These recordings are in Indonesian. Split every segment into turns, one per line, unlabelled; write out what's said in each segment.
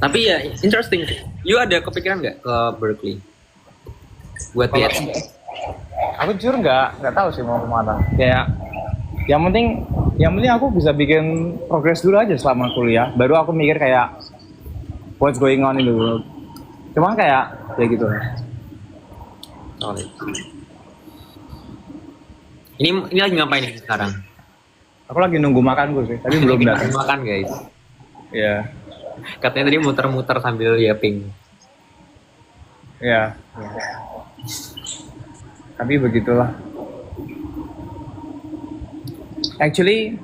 Tapi ya interesting. You ada kepikiran nggak ke Berkeley buat
Kalau
PhD?
aku jujur nggak tahu sih mau kemana. Kayak yang penting aku bisa bikin progres dulu aja selama kuliah. Baru aku mikir kayak what's going on in the world. Cuman kayak ya gitu.
Solid. Ini lagi ngapain nih sekarang?
Aku lagi nunggu makanku sih, tapi belum datang.
Makan guys.
Iya,
Katanya tadi muter-muter sambil yapping.
iya. Tapi begitulah. Actually,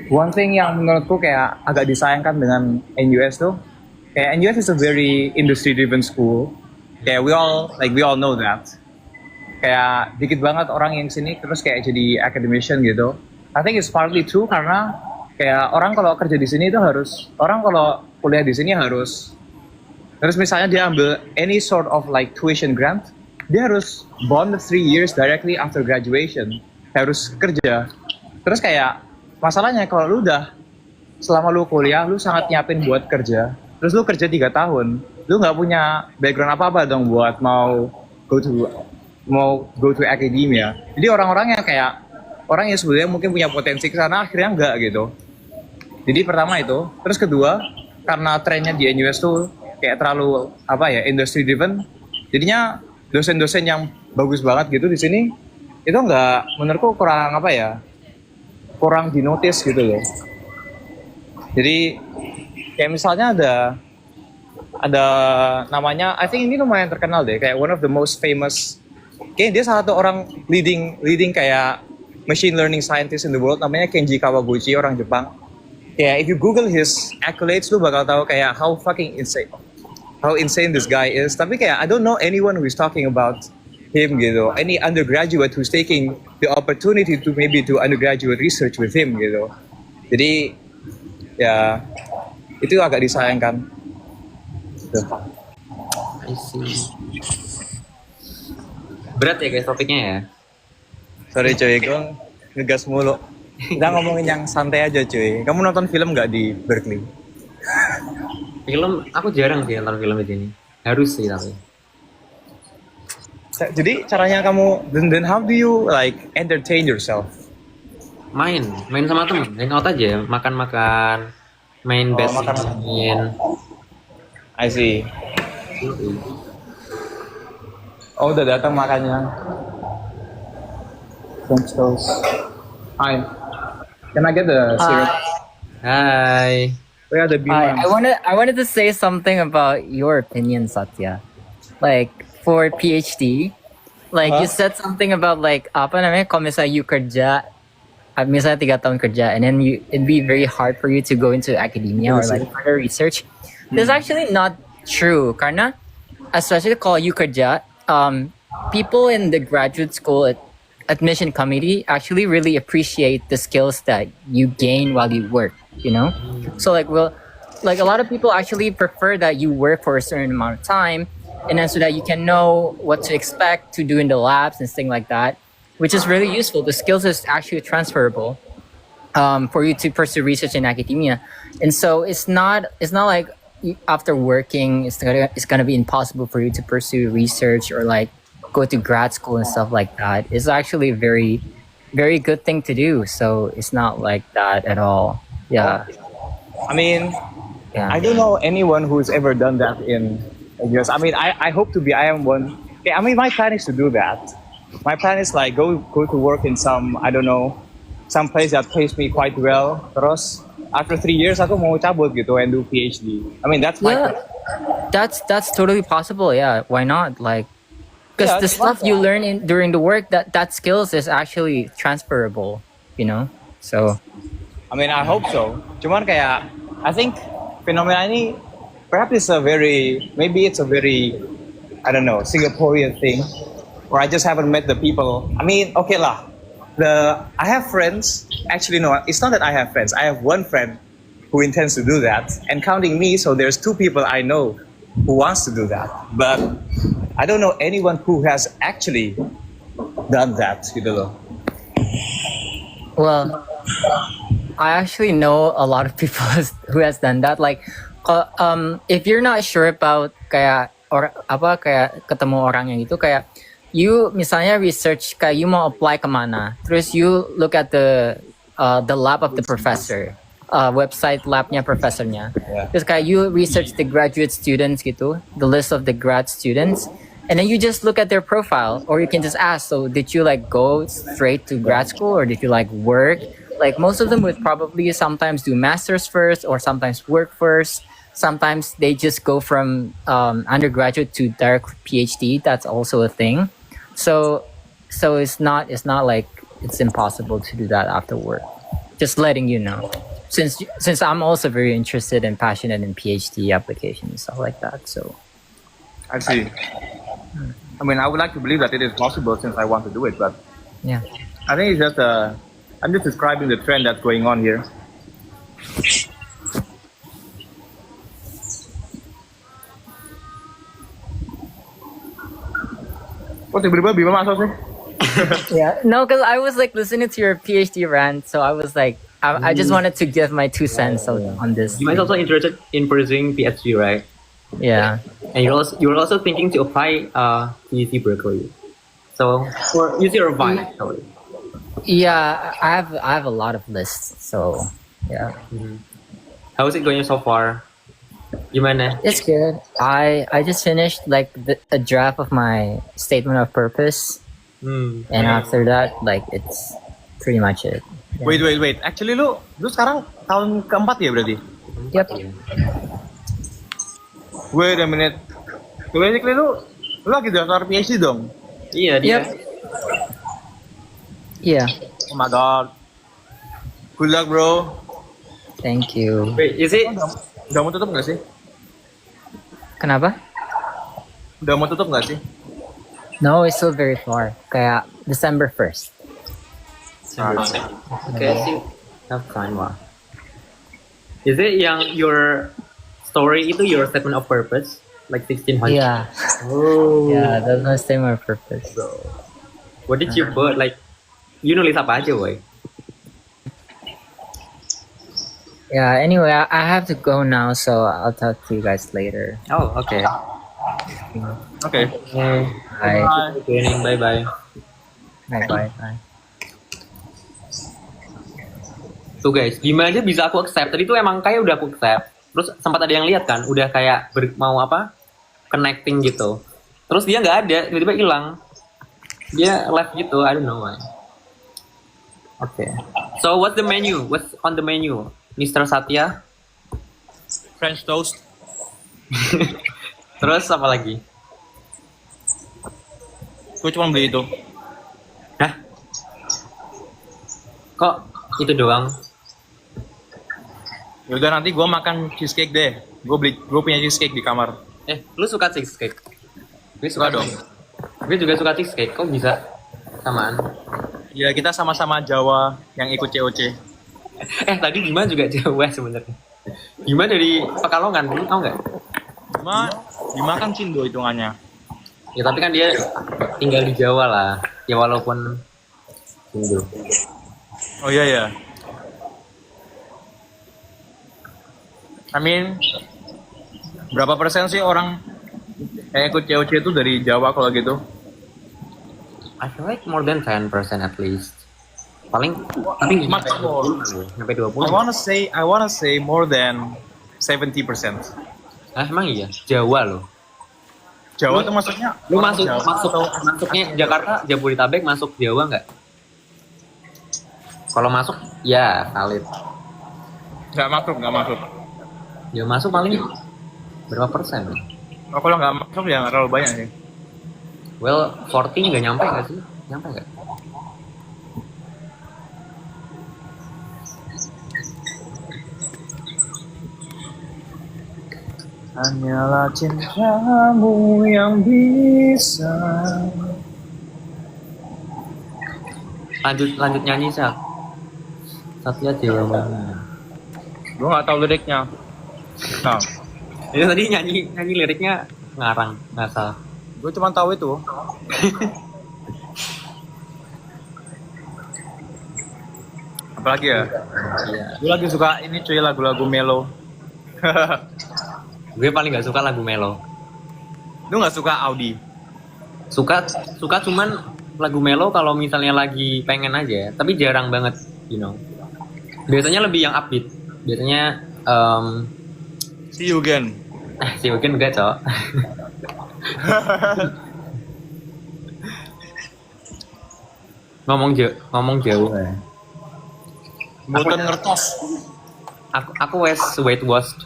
one thing yang menurutku kayak agak disayangkan dengan NUS tuh, kayak NUS is a very industry-driven school. Kayak we all know that. Kayak dikit banget orang yang sini terus kayak jadi academician gitu. I think it's partly true karena kayak orang kalau kerja di sini itu orang kalau kuliah di sini harus misalnya dia ambil any sort of like tuition grant, dia harus bond 3 years directly after graduation, harus kerja. Terus kayak masalahnya kalau lu udah selama lu kuliah lu sangat nyiapin buat kerja, terus lu kerja 3 tahun, lu nggak punya background apa dong buat mau go to academia. Jadi orang-orang yang kayak orang yang sebenarnya mungkin punya potensi ke sana akhirnya enggak gitu. Jadi pertama itu, terus kedua karena trennya di NUS tuh kayak terlalu industry driven, jadinya dosen-dosen yang bagus banget gitu di sini itu nggak, menurutku kurang dinotis gitu loh. Jadi kayak misalnya ada namanya, I think ini lumayan terkenal deh, kayak one of the most famous, kayak dia salah satu orang leading kayak machine learning scientist in the world, namanya Kenji Kawaguchi, orang Jepang. Kayak if you Google his accolades, lu bakal tahu kayak how insane this guy is. Tapi kayak I don't know anyone who is talking about him gitu. Any undergraduate who's taking the opportunity to maybe do undergraduate research with him gitu. Jadi ya itu agak disayangkan.
I see. Berat ya guys topiknya ya.
Sorry cuy, gue ngegas mulu. Kita ngomongin yang santai aja cuy. Kamu nonton film nggak di Berkeley?
Film aku jarang sih nonton film di sini. Harus sih tapi.
Jadi caranya kamu, then how do you like entertain yourself?
Main sama temen, hangout aja, makan-makan, main badminton.
I see. Oh udah datang makannya. Thanks guys. Hi. Can I get the syrup?
Hai.
Where are the bean
I
ones?
wanted to say something about your opinion, Satya. Like for PhD, like you said something about like apa namanya kalau misalnya you kerja, misalnya 3 tahun kerja, and then it'd be very hard for you to go into academia or like further research. This is actually not true, karena especially kalau you kerja, people in the graduate school admission committee actually really appreciate the skills that you gain while you work, you know? So like a lot of people actually prefer that you work for a certain amount of time, and then so that you can know what to expect to do in the labs and things like that, which is really useful. The skills is actually transferable for you to pursue research in academia. And so it's not like after working, it's gonna be impossible for you to pursue research or like go to grad school and stuff like that. It's actually a very, very good thing to do. So it's not like that at all. Yeah.
I mean,
Yeah.
I don't know anyone who's ever done that in US. I mean, I hope to be. I am one. Okay, I mean, my plan is to do that. My plan is like go to work in some, I don't know, some place that pays me quite well. Terus after 3 years aku mau cabut gitu and do PhD. I mean, that's my
Yeah.
plan.
That's totally possible. Yeah. Why not? Like, because
Yeah,
the
it's
stuff
not
you
bad.
learn during the work, that skills is actually transferable, you know? So
I mean, I hope so. Cuman kayak, I think fenomena ini perhaps it's maybe it's a very, I don't know, Singaporean thing, where I just haven't met the people. I mean, okay lah, I have friends. Actually, no, it's not that I have friends. I have one friend who intends to do that, and counting me, so there's 2 people I know who wants to do that. But I don't know anyone who has actually done that, gitu loh.
well, I actually know a lot of people who has done that. Like, If you're not sure about kayak kayak ketemu orang yang itu kayak you misalnya research kayak you mau apply kemana, terus you look at the lab of the professor, website labnya professornya. Terus kayak you research the graduate students gitu, the list of the grad students, and then you just look at their profile, or you can just ask, so did you like go straight to grad school or did you like work? Like most of them would probably sometimes do masters first or sometimes work first. Sometimes they just go from undergraduate to direct PhD. That's also a thing. So it's not like it's impossible to do that after work. Just letting you know. Since I'm also very interested and passionate in PhD applications and stuff like that. So
I see. I mean, I would like to believe that it is possible since I want to do it, but
yeah.
I think it's just I'm just describing the trend that's going on here. Kok tiba-tiba Bima masuk sih?
Yeah. No, because I was like listening to your PhD rant, so I was like, I just wanted to give my 2 cents on this.
You might also interested in pursuing PhD, right?
Yeah.
And you're also thinking to apply UC Berkeley. So for UC Irvine, sorry.
Yeah, I have a lot of lists, so yeah.
How is it going so far? Gimana?
It's good. I just finished like a draft of my statement of purpose, and after that, like it's pretty much it. Yeah.
Wait. Actually lu sekarang tahun keempat ya berarti?
Yep.
Wait a minute. Basically lu lagi daftar PhD dong?
Iya dia.
Yep. Yeah.
Oh my god. Good luck bro.
Thank you.
Wait, is it?
Udah mau tutup nggak sih?
Kenapa?
Udah mau tutup nggak sih?
No, it's still very far. Kayak December 1st.
Okay, sih. Have fun lah. Is it yang your story itu your statement of purpose? Like 1600?
Yeah.
Oh.
Yeah, that's my statement of purpose.
What did you put? Like, you nulis apa aja, boy?
Yeah, anyway, I have to go now, so I'll talk to you guys later.
Oh, okay.
Oke.
Bye.
Bye-bye.
Bye.
Tuh guys, gimana aja bisa aku accept? Tadi tuh emang kayak udah aku accept. Terus sempat ada yang lihat kan, udah kayak mau apa? Connecting gitu. Terus dia nggak ada, tiba-tiba hilang. Dia left gitu, I don't know why. Okay. So what's the menu? What's on the menu, Mr. Satya?
French toast.
Terus apa lagi?
Gue cuma beli itu.
Hah? Kok itu doang?
Yaudah nanti gue makan cheesecake deh. Gue punya cheesecake di kamar.
Lu suka cheesecake? Gue
Suka dong.
Gue juga suka cheesecake. Kok bisa samaan?
Ya kita sama-sama Jawa yang ikut COC.
Tadi Bima juga Jawa sebenarnya. Bima dari Pekalongan, lu tau nggak?
Bima kan Cindo hitungannya.
Ya tapi kan dia tinggal di Jawa lah. Ya walaupun Cindo.
Oh iya ya. I mean, berapa persen sih orang yang ikut COC itu dari Jawa kalau gitu?
I feel like more than 10% at least. Paling tapi sampai 20.
I wanna say more than 70%.
Emang iya? Jawa loh.
Jawa tuh maksudnya
Lu
orang
masuknya Jakarta, Jabodetabek masuk Jawa nggak? Kalau masuk, ya valid.
Nggak masuk.
Ya masuk paling berapa persen?
Oh, kalau nggak masuk ya nggak terlalu banyak sih.
Well, 40 nggak nyampe nggak sih? Nyampe nggak?
Hanyalah cintamu yang bisa.
Lanjut nyanyi Sak. Satya Dewa mana?
Gue nggak tahu liriknya. Nah,
Itu tadi nyanyi liriknya ngarang, ngasal.
gue cuma tahu itu. Apalagi ya?
Iya.
Gue lagi suka ini cuy lagu-lagu melo.
Gue paling nggak suka lagu melo.
Lu nggak suka Audi?
Suka suka cuman lagu melo kalau misalnya lagi pengen aja, tapi jarang banget, you know. Biasanya lebih yang upbeat. Biasanya
See you again.
sih mungkin enggak, Cok. ngomong jauh.
Boten ngertos.
Aku wes weight watched.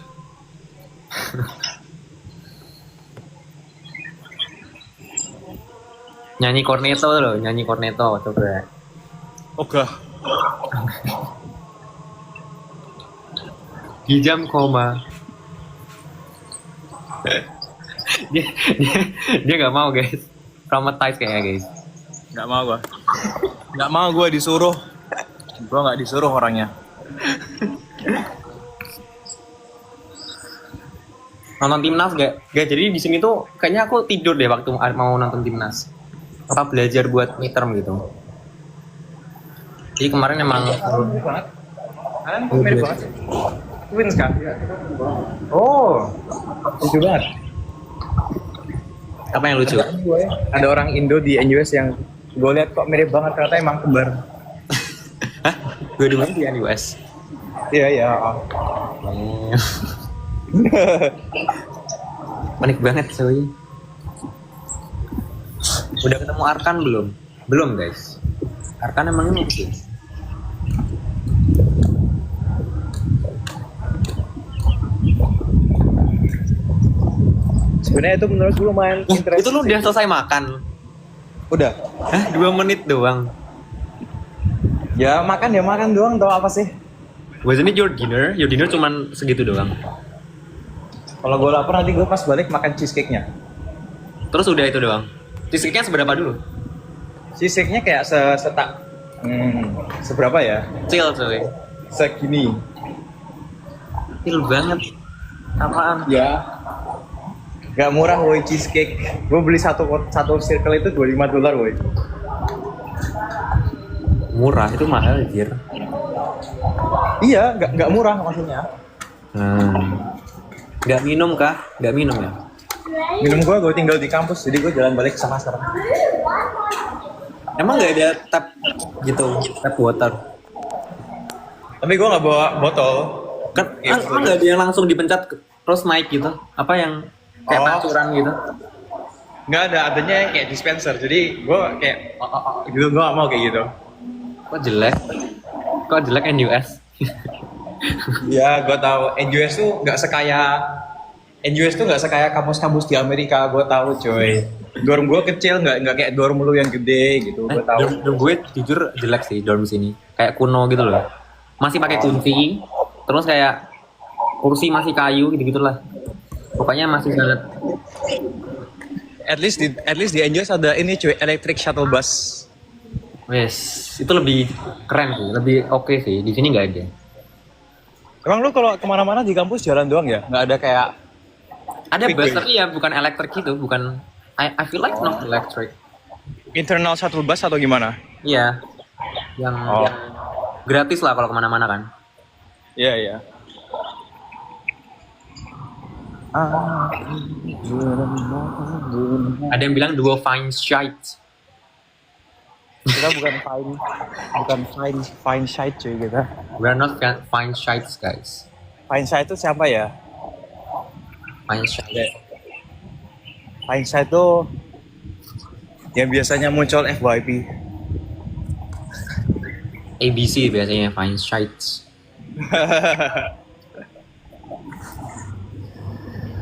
Nyanyi corneto loh, nyanyi corneto coba.
Ogah.
Di jam koma. dia nggak mau guys, traumatized kayaknya guys.
Nggak mau gua. Nggak mau gua disuruh. Gua nggak disuruh orangnya.
Nonton timnas gak jadi di sini tuh kayaknya aku tidur deh waktu mau nonton timnas. Apa belajar buat midterm gitu. Jadi kemarin emang
Kalian kok mirip banget. Twins kan? Oh, lucu banget.
apa yang lucu?
Ada orang Indo di NUS yang gue lihat kok mirip banget, ternyata emang kembar.
Hah? Gue di mana di US?
Iya iya.
Panik banget cuy. Udah ketemu Arkan belum? Belum guys. Arkan emang ini sih.
Sebenarnya itu menurut gue lumayan
Itu lu udah selesai makan?
Udah.
Hah? 2 menit doang?
Ya makan doang, tau apa sih?
Wasn't it your dinner? Your dinner cuman segitu doang?
Kalau gue lapar nanti gue pas balik makan cheesecake-nya.
Terus udah itu doang? Cheesecake-nya seberapa dulu?
Cheesecake-nya kayak seberapa ya?
Kecil cuy.
Segini.
Kecil banget. Apaan?
Ya. Gak murah woi cheesecake. Gue beli satu circle itu $25 woi.
Murah, itu mahal anjir.
Iya, gak murah maksudnya.
Gak minum kah? Gak minum ya?
Minum gue tinggal di kampus, jadi gue jalan balik sama sekarang.
Emang gak ada tap gitu, tap water?
Tapi gue gak bawa botol.
Kan emang gak ada yang langsung dipencet terus naik gitu? Apa yang kayak pancuran gitu?
Nggak ada, adanya yang kayak dispenser. Jadi gue kayak gitu, gue gak mau kayak gitu.
Kok jelek? Kok jelek NUS?
Ya, gue tahu NUS tuh nggak sekaya kampus-kampus di Amerika. Gue tahu, coy. Dorm gue kecil, nggak kayak dorm lu yang gede gitu. Gue tahu.
Dorm gue jujur jelek sih dorm sini. Kayak kuno gitu loh. Masih pakai kunci, terus kayak kursi masih kayu gitu-gitulah. Pokoknya masih sangat.
At least di NUS ada ini, cuy, electric shuttle bus.
Wes, itu lebih keren sih, lebih oke sih. Di sini nggak ada.
Emang lu kalau kemana-mana di kampus jalan doang ya? Nggak ada kayak
Ada
quick
bus
way?
tapi ya bukan elektrik gitu, bukan. I feel like not electric.
internal shuttle bus atau gimana?
Iya, yang gratis lah kalau kemana-mana kan.
Iya, iya.
Ada yang bilang duo fine shite.
Kita bukan fine shite cuy kita.
We're not fine shites guys.
Fine shite itu siapa ya?
Fine shite.
Fine shite itu yang biasanya muncul FYP.
ABC biasanya fine shites.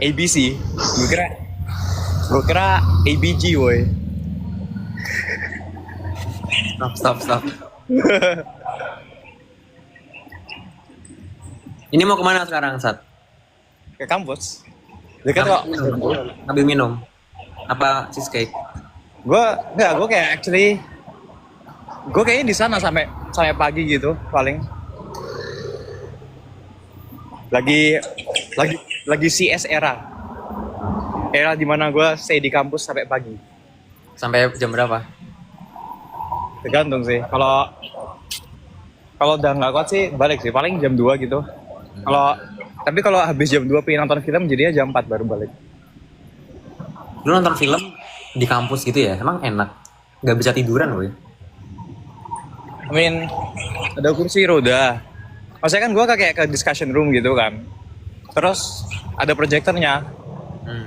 ABC. Gue kira ABG woi.
Stop. Ini mau kemana sekarang, Sat?
Ke kampus. Dekat kok.
Ambil minum. Apa cheesecake?
Gue kayaknya di sana sampai pagi gitu paling. Lagi CS era dimana gue stay di kampus sampai pagi.
Sampai jam berapa?
Tergantung sih. Kalau udah nggak kuat sih balik sih paling jam 2 gitu. Tapi kalau habis jam 2 pengen nonton film, jadinya jam 4 baru balik.
Lu nonton film di kampus gitu ya? Emang enak? Gak bisa tiduran woy.
I mean, ada kursi roda. Maksudnya kan gue kayak ke discussion room gitu kan. Terus ada proyektornya.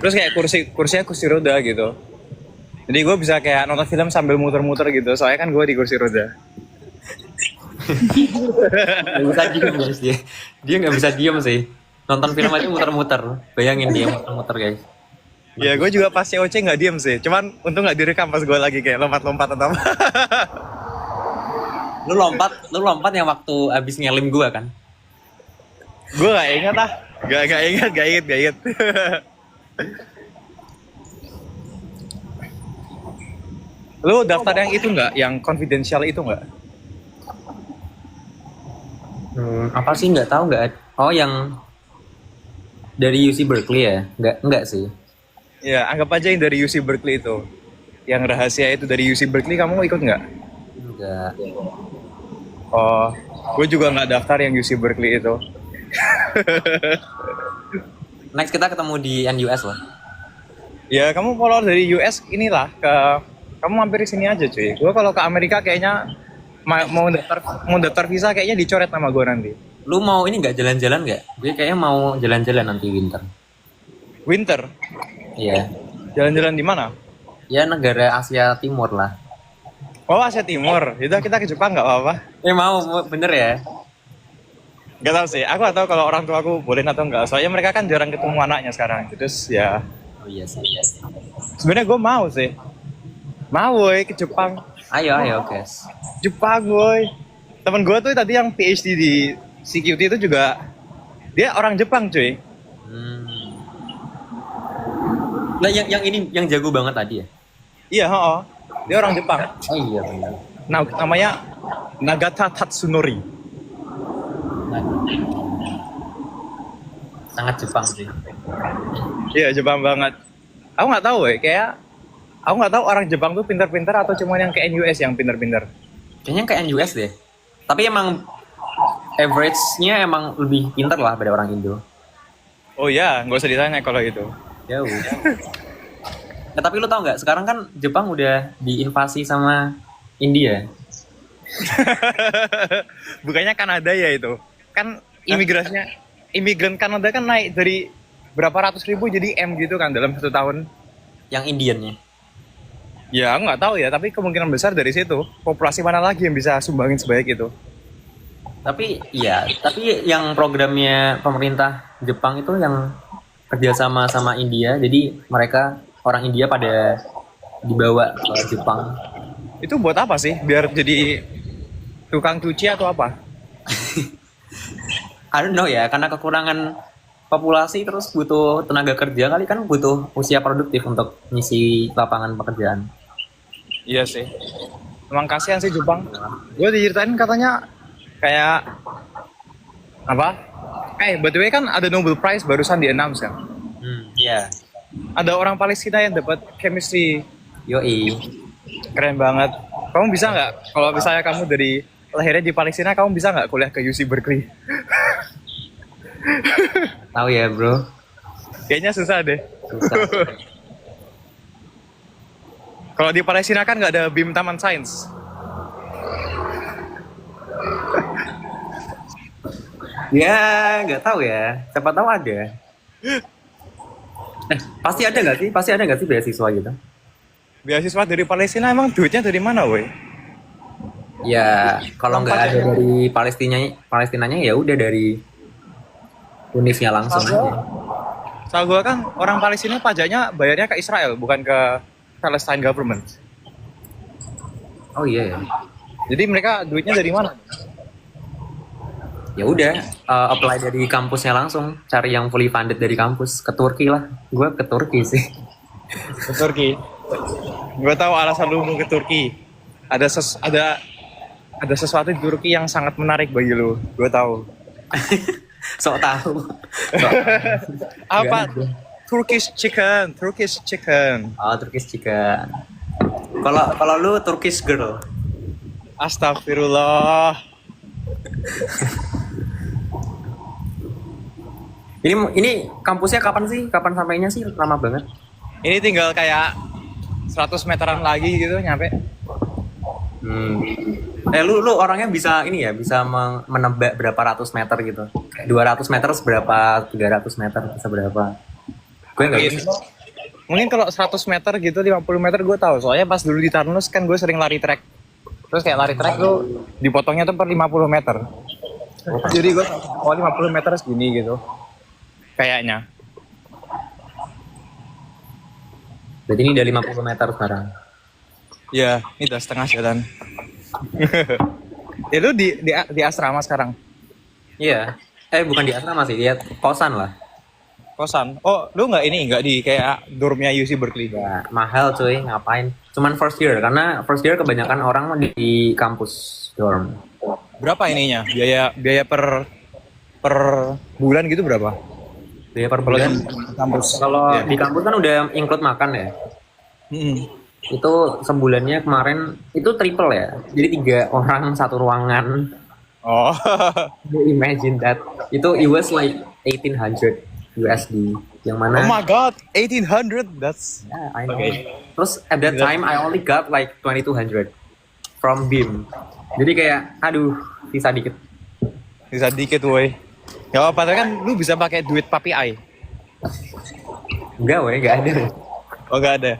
Terus kayak kursinya kursi roda gitu. Jadi gue bisa kayak nonton film sambil muter-muter gitu. Soalnya kan gue di kursi roda.
Gak bisa diem guys dia. Dia gak bisa diem sih. Nonton film aja muter-muter. Bayangin dia muter-muter guys.
Ya gue juga pas COC nggak diem sih. Cuman untung nggak direkam pas gue lagi kayak lompat-lompat atau apa.
Lu lompat yang waktu abis ngelim gua kan?
Gue nggak ingat ah. Gak ingat. Lu daftar yang itu nggak? Yang confidential itu nggak?
Apa sih nggak tahu nggak? Oh yang dari UC Berkeley ya? Nggak sih.
Ya anggap aja yang dari UC Berkeley itu. Yang rahasia itu dari UC Berkeley, kamu ikut nggak?
Nggak.
Oh, gue juga nggak daftar yang UC Berkeley itu.
Next kita ketemu di NUS lah.
Ya kamu kalau dari US inilah kamu mampir di sini aja cuy. Gue kalau ke Amerika kayaknya mau daftar visa kayaknya dicoret nama gue nanti.
Lu mau ini nggak jalan-jalan nggak? Gue kayaknya mau jalan-jalan nanti winter.
Winter?
Iya.
Jalan-jalan di mana?
Ya negara Asia Timur lah.
Oh Asia Timur. Yaudah kita ke Jepang nggak apa-apa.
Mau bener ya?
Gak tahu sih. Aku nggak tahu kalau orang tua aku boleh atau enggak. Soalnya mereka kan jarang ketemu anaknya sekarang. Terus ya.
Oh iya sih.
Sebenarnya gue mau sih. Mau woy ke Jepang.
Ayo guys.
Jepang woy. Temen gue tuh tadi yang PhD di CQT itu juga dia orang Jepang cuy.
Nah yang ini yang jago banget tadi ya?
Iya, dia orang Jepang.
Oh iya benar.
Nah, namanya Nagata Tatsunori.
Sangat Jepang sih.
Iya, Jepang banget. Aku nggak tahu kayak aku nggak tahu orang Jepang tuh pintar-pintar atau cuma yang ke NUS yang pintar-pintar.
Kayaknya kayak NUS deh. Tapi emang average-nya emang lebih pintar lah pada orang Indo.
Oh ya, nggak usah ditanya kalau itu.
Jauh. Nah, tapi lu tau nggak? Sekarang kan Jepang udah diinvasi sama India.
Bukannya Kanada ya itu? Kan imigran Kanada kan naik dari berapa ratus ribu jadi M gitu kan dalam 1 tahun.
Yang Indiannya.
Ya, aku nggak tahu ya. Tapi kemungkinan besar dari situ. Populasi mana lagi yang bisa sumbangin sebanyak itu?
Tapi yang programnya pemerintah Jepang itu yang kerjasama sama India, jadi mereka orang India pada dibawa ke Jepang.
Itu buat apa sih? Biar jadi tukang cuci atau apa?
I don't know ya, karena kekurangan populasi terus butuh tenaga kerja kali kan butuh usia produktif untuk ngisi lapangan pekerjaan.
Iya sih. Emang kasihan sih Jepang. Gue diceritain katanya kayak apa? By the way kan ada Nobel Prize barusan di-announce kan?
Iya.
Ada orang Palestina yang dapat chemistry.
Yoi.
Keren banget. Kamu bisa nggak? Kalau misalnya kamu dari lahirnya di Palestina, kamu bisa nggak kuliah ke UC Berkeley?
Tahu ya bro?
Kayaknya susah deh.
Susah.
Kalau di Palestina kan nggak ada BIM Taman Sains.
Ya, nggak tahu ya. Siapa tahu ada. Pasti ada nggak sih? Pasti ada nggak sih beasiswa gitu?
Beasiswa dari Palestina emang duitnya dari mana, woi?
Ya, kalau nggak ada dari Palestinanya ya udah dari Univnya langsung aja.
Soal gue kan orang Palestina pajaknya bayarnya ke Israel, bukan ke Palestine government.
Oh iya ya.
Jadi mereka duitnya dari mana?
Ya udah, apply dari kampusnya langsung, cari yang fully funded dari kampus, ke Turki lah. Gue ke Turki sih.
Ke Turki. Gue tahu alasan lu mau ke Turki. Ada sesuatu di Turki yang sangat menarik bagi lu. Gue tahu.
Sok tahu.
Apa? Turkish chicken.
Oh, Turkish chicken. Kalau lu Turkish girl.
Astagfirullah.
Ini kampusnya kapan sih? Kapan sampainya sih? Lama banget.
Ini tinggal kayak 100 meteran lagi gitu nyampe.
Lu orangnya bisa ini ya, bisa menebak berapa ratus meter gitu. Kayak 200 meter seberapa, 300 meter seberapa. Gue nggak bisa.
Mungkin kalau 100 meter gitu, 50 meter gue tahu. Soalnya pas dulu di Tarnus kan gue sering lari trek. Terus kayak lari trek tuh dipotongnya tuh per 50 meter. Jadi gue 50 meter segini gitu. Kayaknya.
Berarti ini udah 50 meter sekarang.
Ya, ini udah setengah jalan. Ya lu di asrama sekarang?
Iya. Bukan di asrama sih, dia kosan lah.
Kosan? Oh, lu nggak di kayak dormnya UC Berkeley?
Ya, mahal cuy, ngapain? Cuman first year, karena first year kebanyakan orang di kampus dorm.
Berapa ininya? Biaya per bulan gitu berapa?
Biaya per bulan.
Kampus.
Kalau di kampus kan udah include makan ya. Itu sebulannya kemarin itu triple ya. Jadi 3 orang satu ruangan.
Oh.
You imagine that. It was like 1800 USD. Yang mana?
Oh my god, 1800. That's
Yeah, I know.
Okay.
Terus at that time I only got like 2200 from BIM. Jadi kayak aduh, sisa dikit.
bisa dikit woi. Ya apa kan lu bisa pakai duit papi ai.
Enggak enggak ada.
Oh enggak ada.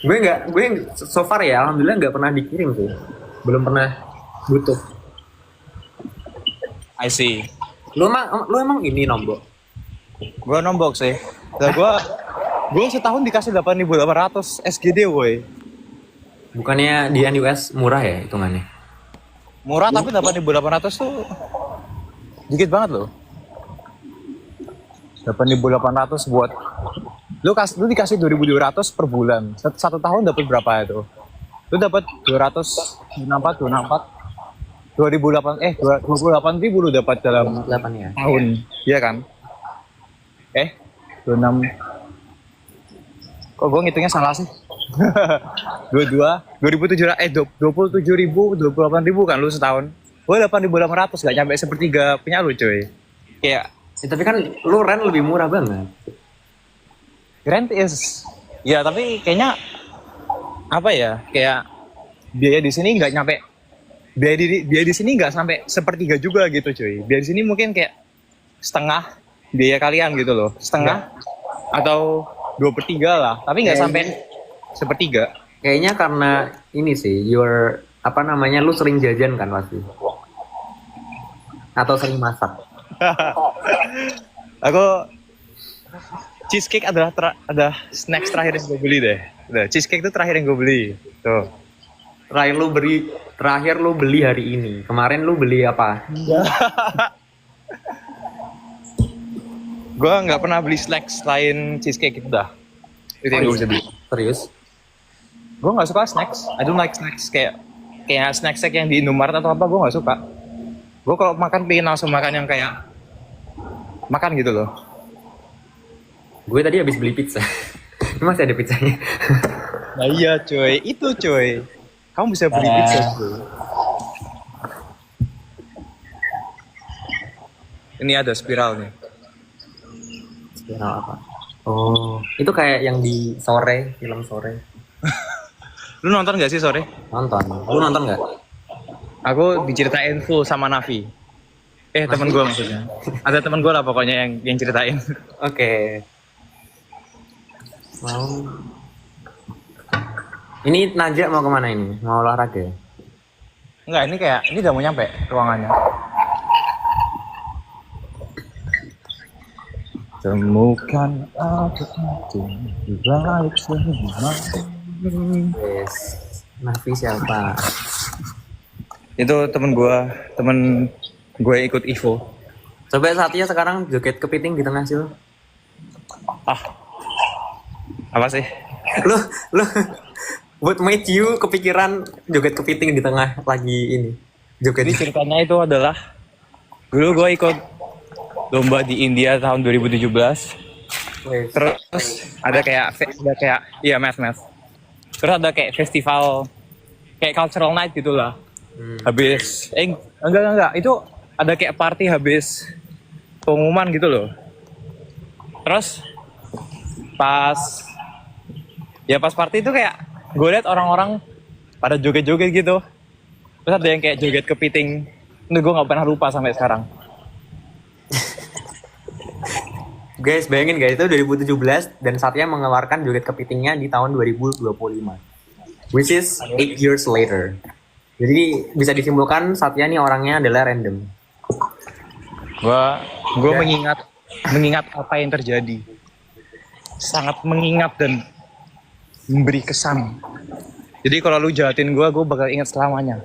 gue so far ya alhamdulillah nggak pernah dikirim sih. Belum pernah butuh.
I see.
Lu emang ini nombok.
Gua nombok sih. Nah, gua setahun dikasih 8.800 SGD woi.
Bukannya di NUS murah ya hitungannya?
Murah tapi 8.800 tuh dikit banget loh. 8.800 buat lu dikasih 2.200 per bulan. Satu tahun dapat berapa itu? Lu dapat 28.000 lu dapat dalam
8 ya.
tahun. Iya kan? 26. Kok gue ngitungnya salah sih? 27.000 28.000 kan lu setahun. Gue 8.800 gak nyampe sepertiga punya lu cuy. Kayak
Tapi kan lu rent lebih murah banget.
rent is ya tapi kayaknya apa ya kayak biaya di sini nggak nyampe biaya di sini nggak sampai sepertiga juga gitu cuy. Biaya di sini mungkin kayak setengah biaya kalian gitu loh, setengah atau 2/3 lah, tapi nggak sampai sepertiga.
Kayaknya karena ini sih, lu sering jajan kan pasti? Atau sering masak?
Aku cheesecake adalah snacks terakhir yang gue beli deh. Udah, cheesecake itu terakhir yang gue beli. Tuh.
Terakhir lu beli hari ini. Kemarin lu beli apa?
Gue nggak pernah beli snacks selain cheesecake itu dah. Itu yang gue bisa beli.
Serius?
Gue nggak suka snacks. I don't like snacks kayak snack yang di Indomaret atau apa. Gue nggak suka. Gue kalau makan pengen langsung makan yang kayak makan gitu loh.
Gue tadi habis beli pizza. Ini masih ada pizzanya.
Nah iya coy, itu coy. Kamu bisa beli pizza coy. Ini ada spiral nih.
Spiral apa? Oh, itu kayak yang di sore, film sore.
Lu nonton gak sih sore?
Nonton. Lu nonton nggak?
Aku diceritain full sama Navi. Temen gue maksudnya. Ada temen gue lah pokoknya yang ceritain.
Oke. Mau. Ini Najak mau kemana ini? Mau olahraga?
Enggak, ini udah mau nyampe ruangannya. Temukan aku di balik semua.
Yes. Nafi siapa?
Itu temen gue ikut Ivo.
Coba Satya sekarang joget kepiting di tengah situ.
Apa sih?
Lu what made you kepikiran joget kepiting di tengah lagi ini? Joget.
Jadi ceritanya itu adalah dulu gue ikut lomba di India tahun 2017. Terus ada kayak iya math. Terus ada kayak festival kayak cultural night gitulah. Habis enggak itu ada kayak party habis pengumuman gitu loh. Terus pas party itu kayak gue liat orang-orang pada joget-joget gitu. Terus ada yang kayak joget kepiting. Itu gue nggak pernah lupa sampai sekarang.
Guys, bayangin guys, itu 2017 dan Satya mengeluarkan joget kepitingnya di tahun 2025. Which is 8 years later. Jadi bisa disimpulkan Satya nih orangnya adalah random.
Gue mengingat apa yang terjadi. Sangat mengingat dan memberi kesan. Jadi kalau lu jahatin gue bakal ingat selamanya.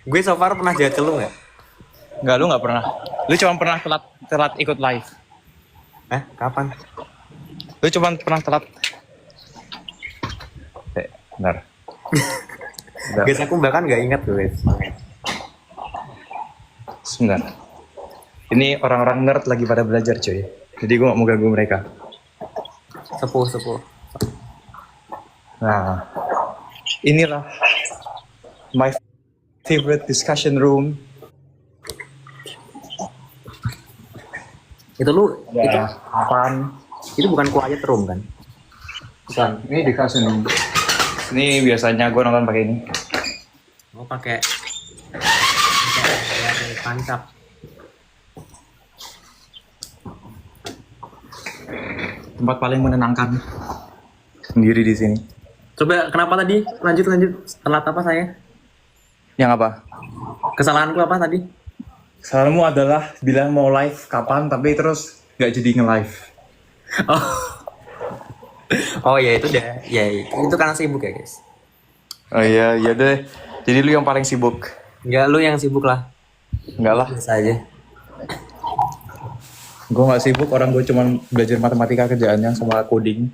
Gue so far pernah jahat ke lu nggak?
Enggak, lu nggak pernah. Lu cuma pernah telat ikut live.
Kapan?
Lu cuma pernah telat. Benar.
Guys, aku bahkan nggak ingat tuh guys.
Sebentar. Ini orang-orang nerd lagi pada belajar cuy. Jadi gue gak mau ganggu mereka.
Sepuh.
Nah, inilah my favorite discussion room.
Itu lu,
Ya, apaan?
itu bukan quiet room kan?
Bukan, ini discussion room. Ini biasanya gue nonton pakai ini.
Mau pakai tancap.
Tempat paling menenangkan sendiri di sini.
Coba kenapa tadi? Lanjut. Telat apa saya?
Yang apa?
Kesalahanku apa tadi?
Salahmu adalah bilang mau live kapan, tapi terus nggak jadi nge-live.
Oh ya itu deh. Ya itu karena sibuk ya guys.
Oh iya deh. Jadi lu yang paling sibuk?
Enggak, lu yang sibuk lah.
Enggak lah.
Biasa aja.
Gue nggak sibuk, orang gue cuma belajar matematika kerjaannya sama coding.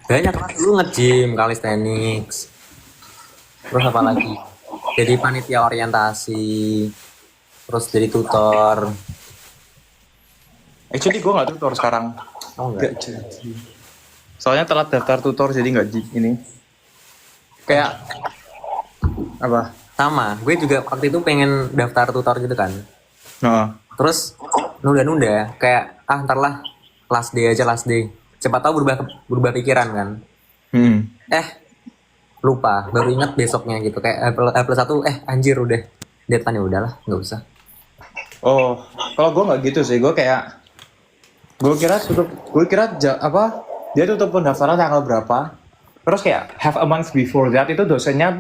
Banyak lah, lu nge-gym, calisthenics. Terus apa lagi? Jadi panitia orientasi. Terus jadi tutor.
Actually gue nggak tutor sekarang.
Oh enggak.
jadi. Soalnya telat daftar tutor jadi nggak ini. Kayak apa?
Sama, gue juga waktu itu pengen daftar tutor gitu kan.
Nah,
Terus nunda-nunda, kayak ntar lah last day. Siapa tahu berubah pikiran kan. Lupa, baru ingat besoknya gitu. Kayak H+1, anjir udah deadline, ya udahlah, nggak usah.
oh, kalau gue nggak gitu sih, gue kira dia tutup pendaftaran tanggal berapa, terus kayak half a month before that itu dosennya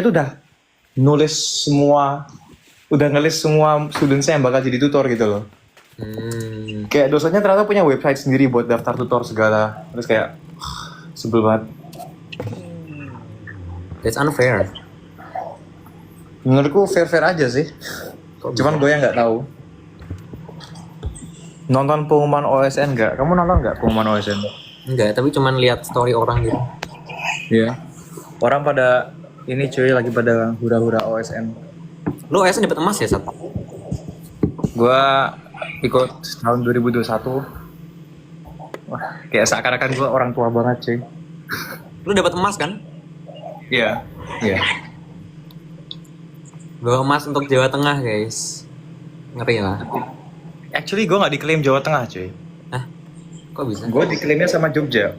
tuh udah nulis semua, udah ngelis semua students yang bakal jadi tutor gitu loh. Kayak dosennya ternyata punya website sendiri buat daftar tutor segala, terus kayak sebel banget.
That's unfair.
Menurutku fair aja sih. Cuman gue yang nggak tahu. Nonton pengumuman OSN nggak? Kamu nonton nggak pengumuman OSN?
Enggak, tapi cuman lihat story orang gitu.
Iya. Orang pada ini cuy lagi pada hura-hura OSN.
Lu OSN dapet emas ya, Sat?
Gua ikut tahun 2021. Wah, kayak seakan-akan gua orang tua banget cuy.
Lu dapet emas kan?
Iya. Iya.
Bawa emas untuk Jawa Tengah, guys. Ngeri lah.
Actually gua nggak diklaim Jawa Tengah cuy.
Kok bisa?
Gua diklaimnya sama Jogja.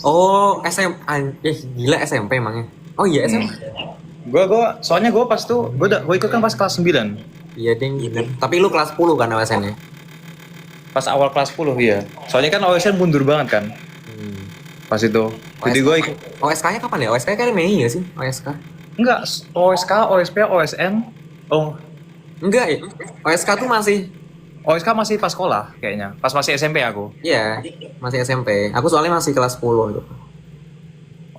Oh, gila SMP emangnya. Oh iya SMP.
Gua soalnya gua pas tuh gua ikut kan pas kelas 9.
Iya, ding gitu. Tapi lu kelas 10 kan OSN-nya?
Pas awal kelas 10 iya. Soalnya kan OSN mundur banget kan. Pas itu. Jadi gua ikut.
OSK-nya kapan ya? OSK kan Mei ya sih? OSK?
Enggak, OSK, OSP, OSN. Oh,
Enggak ya? OSK tuh masih...
OSK masih pas sekolah kayaknya. Pas masih SMP aku.
Iya, masih SMP. Aku soalnya masih kelas 10 gitu.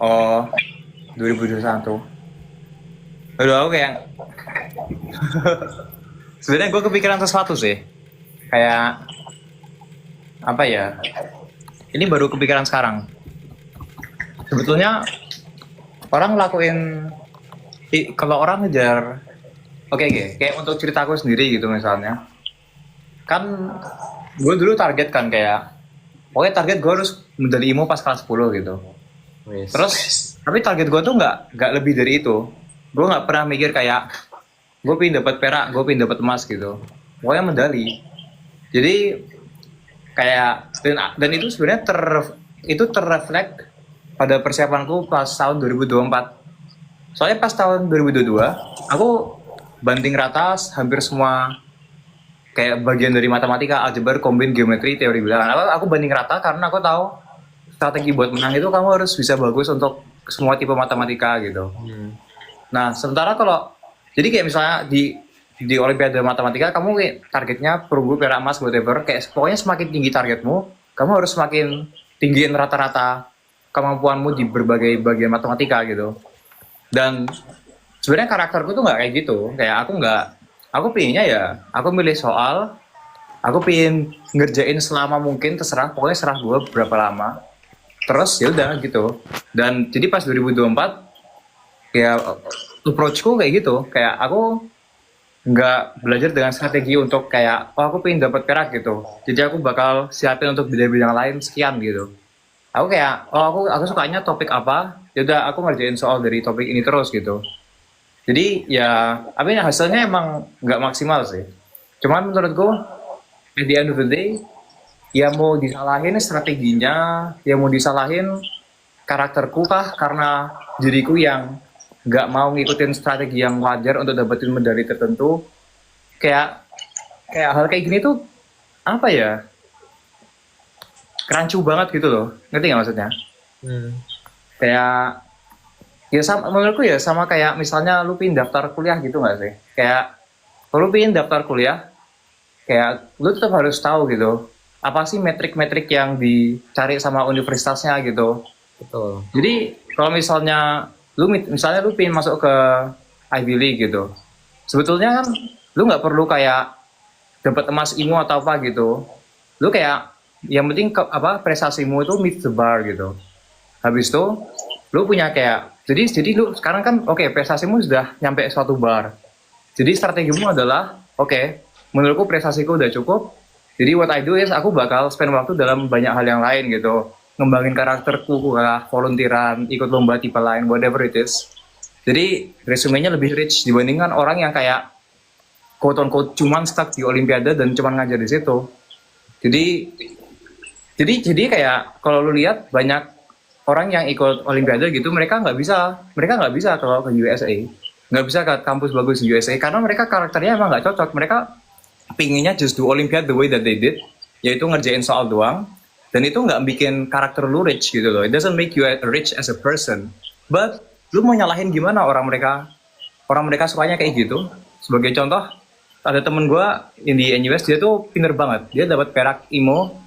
Oh, 2021. Aduh, aku kayak sebenarnya gue kepikiran sesuatu sih. Kayak apa ya? Ini baru kepikiran sekarang. Sebetulnya orang ngelakuin kalau orang ngejar oke, kayak untuk ceritaku sendiri gitu misalnya. Kan gue dulu target kan kayak target gue harus medali IMO pas kelas 10 gitu. Terus tapi target gue tuh nggak lebih dari itu. Gue nggak pernah mikir kayak gue pengen dapat perak, gue pengen dapat emas gitu. Pokoknya medali. Jadi kayak dan itu sebenarnya terreflek pada persiapanku pas tahun 2024. Soalnya pas tahun 2022, aku banding rata hampir semua kayak bagian dari matematika, aljabar, kombin, geometri, teori bilangan. Aku banding rata karena aku tahu strategi buat menang itu kamu harus bisa bagus untuk semua tipe matematika gitu. Nah, sementara kalau jadi kayak misalnya di Olimpiade Matematika kamu kayak targetnya perunggu, perak, emas, whatever, kayak pokoknya semakin tinggi targetmu, kamu harus semakin tinggiin rata-rata kemampuanmu di berbagai bagian matematika gitu. Dan sebenarnya karakterku tuh nggak kayak gitu. Kayak aku pinginnya ya, aku milih soal, aku pingin ngerjain selama mungkin, terserah, pokoknya serah gue berapa lama. Terus ya udah gitu. Dan jadi pas 2024 kayak approach-ku kayak gitu, kayak aku nggak belajar dengan strategi untuk kayak aku pengen dapat perak gitu, jadi aku bakal siapin untuk bidang-bidang lain sekian gitu. Aku kayak aku sukanya topik apa, ya udah aku ngerjain soal dari topik ini terus gitu. Jadi ya hasilnya emang nggak maksimal sih, cuman menurutku at the end of the day ya mau disalahin strateginya, ya mau disalahin karakterku kah karena diriku yang nggak mau ngikutin strategi yang wajar untuk dapetin medali tertentu. Kayak hal kayak gini tuh apa ya, kerancu banget gitu loh, ngerti nggak maksudnya? Kayak ya sama, menurutku ya sama kayak misalnya lu pin daftar kuliah gitu nggak sih? Kayak kalau lu pin daftar kuliah, kayak lu tetap harus tahu gitu apa sih metrik-metrik yang dicari sama universitasnya gitu.
Betul.
Jadi kalau misalnya lu pengen masuk ke Ivy League gitu, sebetulnya kan lu nggak perlu kayak dapat emas IMO atau apa gitu. Lu kayak yang penting prestasimu itu meet the bar gitu. Habis itu lu punya kayak jadi lu sekarang kan prestasimu sudah nyampe suatu bar. Jadi strategimu adalah menurutku prestasiku udah cukup. Jadi what I do is aku bakal spend waktu dalam banyak hal yang lain gitu. Ngembangin karakterku, volunteeran, ikut lomba tipe lain, whatever it is. Jadi resumenya lebih rich dibandingkan orang yang kayak quote-unquote cuman stuck di Olimpiade dan cuman ngajar di situ. Jadi kayak kalau lu lihat banyak orang yang ikut Olimpiade gitu, mereka nggak bisa kalau ke USA, nggak bisa ke kampus bagus di USA karena mereka karakternya emang nggak cocok. Mereka pinginnya just do Olympiad the way that they did, yaitu ngerjain soal doang. Dan itu nggak bikin karakter lu rich gitu loh. It doesn't make you rich as a person. But lu mau nyalahin gimana orang mereka sukanya kayak gitu. Sebagai contoh, ada temen gue di NUS, dia tuh pinter banget. Dia dapat perak IMO,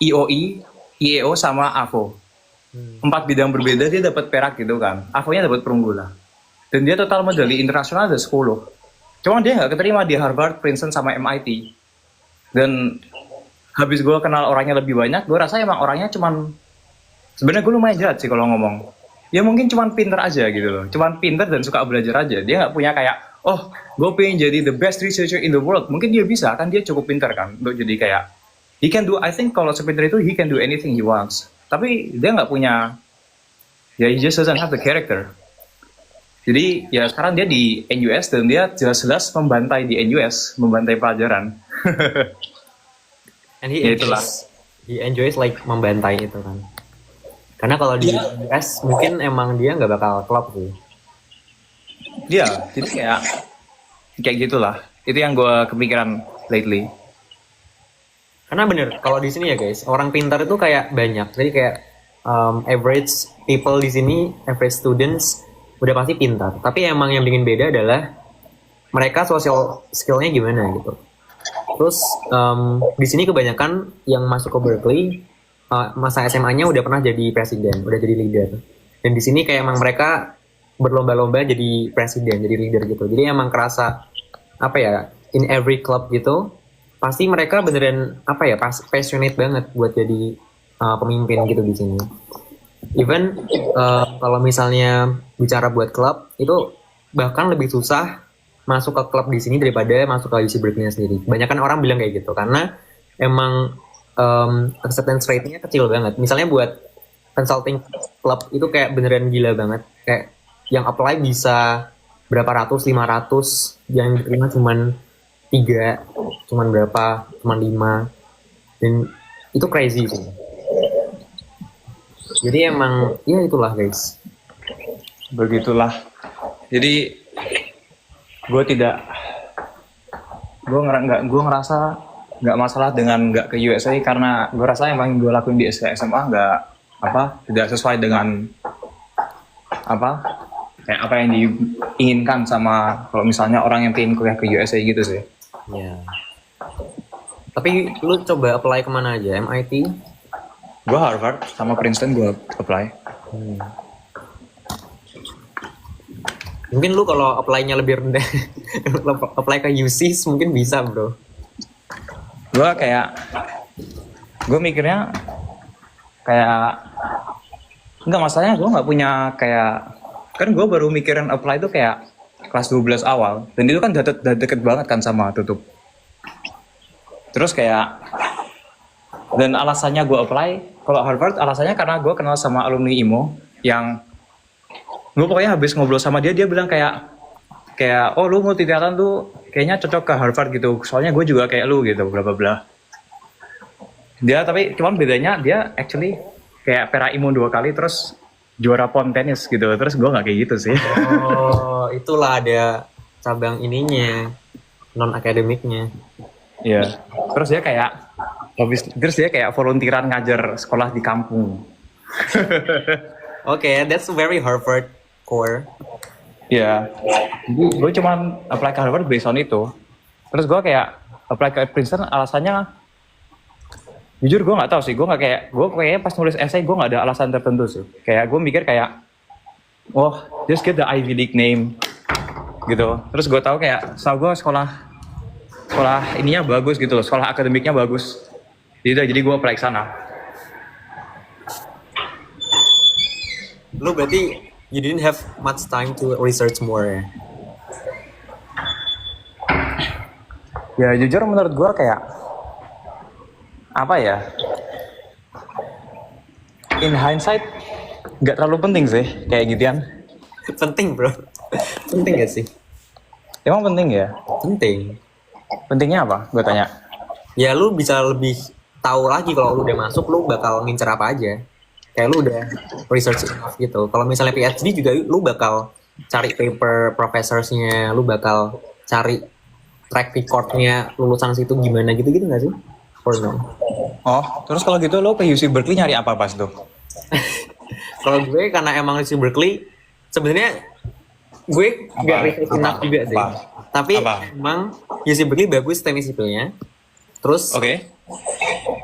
IOI, IEO sama AVO. 4 bidang berbeda dia dapat perak gitu kan. AVO-nya dapat perunggu lah. Dan dia total medali internasional ada 10. Cuma dia nggak keterima di Harvard, Princeton sama MIT. Dan habis gue kenal orangnya lebih banyak, gue rasa emang orangnya cuman, sebenarnya gue lumayan jahat sih kalau ngomong. Ya mungkin cuman pinter aja gitu loh, cuman pinter dan suka belajar aja. Dia nggak punya kayak, gue pengen jadi the best researcher in the world. Mungkin dia bisa, kan dia cukup pinter kan, untuk jadi kayak, he can do, I think kalau sepinter itu, he can do anything he wants. Tapi dia nggak punya, ya he just doesn't have the character. Jadi ya sekarang dia di NUS dan dia jelas-jelas membantai di NUS, membantai pelajaran.
And he
itulah.
enjoys like membantai itu kan. Karena kalau di US mungkin emang dia nggak bakal klop sih.
Iya, jadi kayak gitulah. Itu yang gue kepikiran lately.
Karena bener, kalau di sini ya guys, orang pintar itu kayak banyak. Jadi kayak average people di sini, average students udah pasti pintar. Tapi emang yang bikin beda adalah mereka social skillnya gimana gitu. Terus di sini kebanyakan yang masuk ke Berkeley masa SMA-nya udah pernah jadi presiden, udah jadi leader. Dan di sini kayak emang mereka berlomba-lomba jadi presiden, jadi leader gitu. Jadi emang kerasa in every club gitu, pasti mereka beneran passionate banget buat jadi pemimpin gitu di sini. Even kalau misalnya bicara buat klub itu bahkan lebih susah masuk ke klub di sini daripada masuk ke UC Berkeley sendiri. Kebanyakan orang bilang kayak gitu karena emang acceptance rate-nya kecil banget. Misalnya buat consulting club itu kayak beneran gila banget. Kayak yang apply bisa berapa ratus, 500, yang diterima cuman 3, cuman berapa, cuman 5, dan itu crazy sih. Jadi emang ya itulah guys.
Begitulah. Jadi gue tidak, gue ngerasa nggak masalah dengan nggak ke USA karena gue rasa emang gue lakuin di SMA nggak tidak sesuai dengan kayak apa yang diinginkan sama kalau misalnya orang yang pengen kuliah ke USA gitu sih.
Ya. Tapi lu coba apply kemana aja? MIT?
Gue Harvard sama Princeton gue apply.
Mungkin lu kalau apply-nya lebih rendah, apply ke UC mungkin bisa bro.
Gue mikirnya kayak nggak, masalahnya gue nggak punya kayak, kan gue baru mikirin apply itu kayak kelas 12 awal, dan itu kan deket banget kan sama tutup. Terus kayak, dan alasannya gue apply kalau Harvard, alasannya karena gue kenal sama alumni IMO yang gue pokoknya habis ngobrol sama dia bilang kayak oh lu multi talent tuh kayaknya cocok ke Harvard gitu, soalnya gue juga kayak lu gitu, bla bla bla. Dia tapi cuman bedanya dia actually kayak pera IMO 2 kali terus juara pon tenis gitu, terus gue nggak kayak gitu sih.
Oh, itulah ada cabang ininya, non akademiknya.
Iya. Terus dia kayak volunteeran ngajar sekolah di kampung.
Oke, that's very Harvard core.
Iya. Jadi gue cuma apply ke Harvard based on itu. Terus gue kayak apply ke Princeton alasannya, jujur gue nggak tahu sih. Gue kayaknya pas nulis essay gue nggak ada alasan tertentu sih. Kayak gue mikir kayak, oh just get the Ivy League name gitu. Terus gue tahu kayak, gue sekolah ininya bagus gitu, sekolah akademiknya bagus. Jadi gue apply ke sana.
Lu berarti you didn't have much time to research more ya?
Ya jujur menurut gue kayak apa ya? In hindsight nggak terlalu penting sih kayak gituan.
Penting bro. Penting gak sih?
Emang penting ya?
Penting.
Pentingnya apa? Gue tanya.
Ya lu bisa lebih tahu lagi kalau lu udah masuk lu bakal ngincer apa aja. Kayak lu udah research enough gitu. Kalau misalnya PhD juga lu bakal cari paper professorsnya, lu bakal cari track recordnya lulusan situ gimana gitu-gitu nggak sih? Or no?
Oh, terus kalau gitu lo ke UC Berkeley nyari apa pas tuh?
Kalau gue karena emang UC Berkeley sebenarnya gue nggak research enough juga sih. Tapi emang UC Berkeley bagus teknik sipilnya. Terus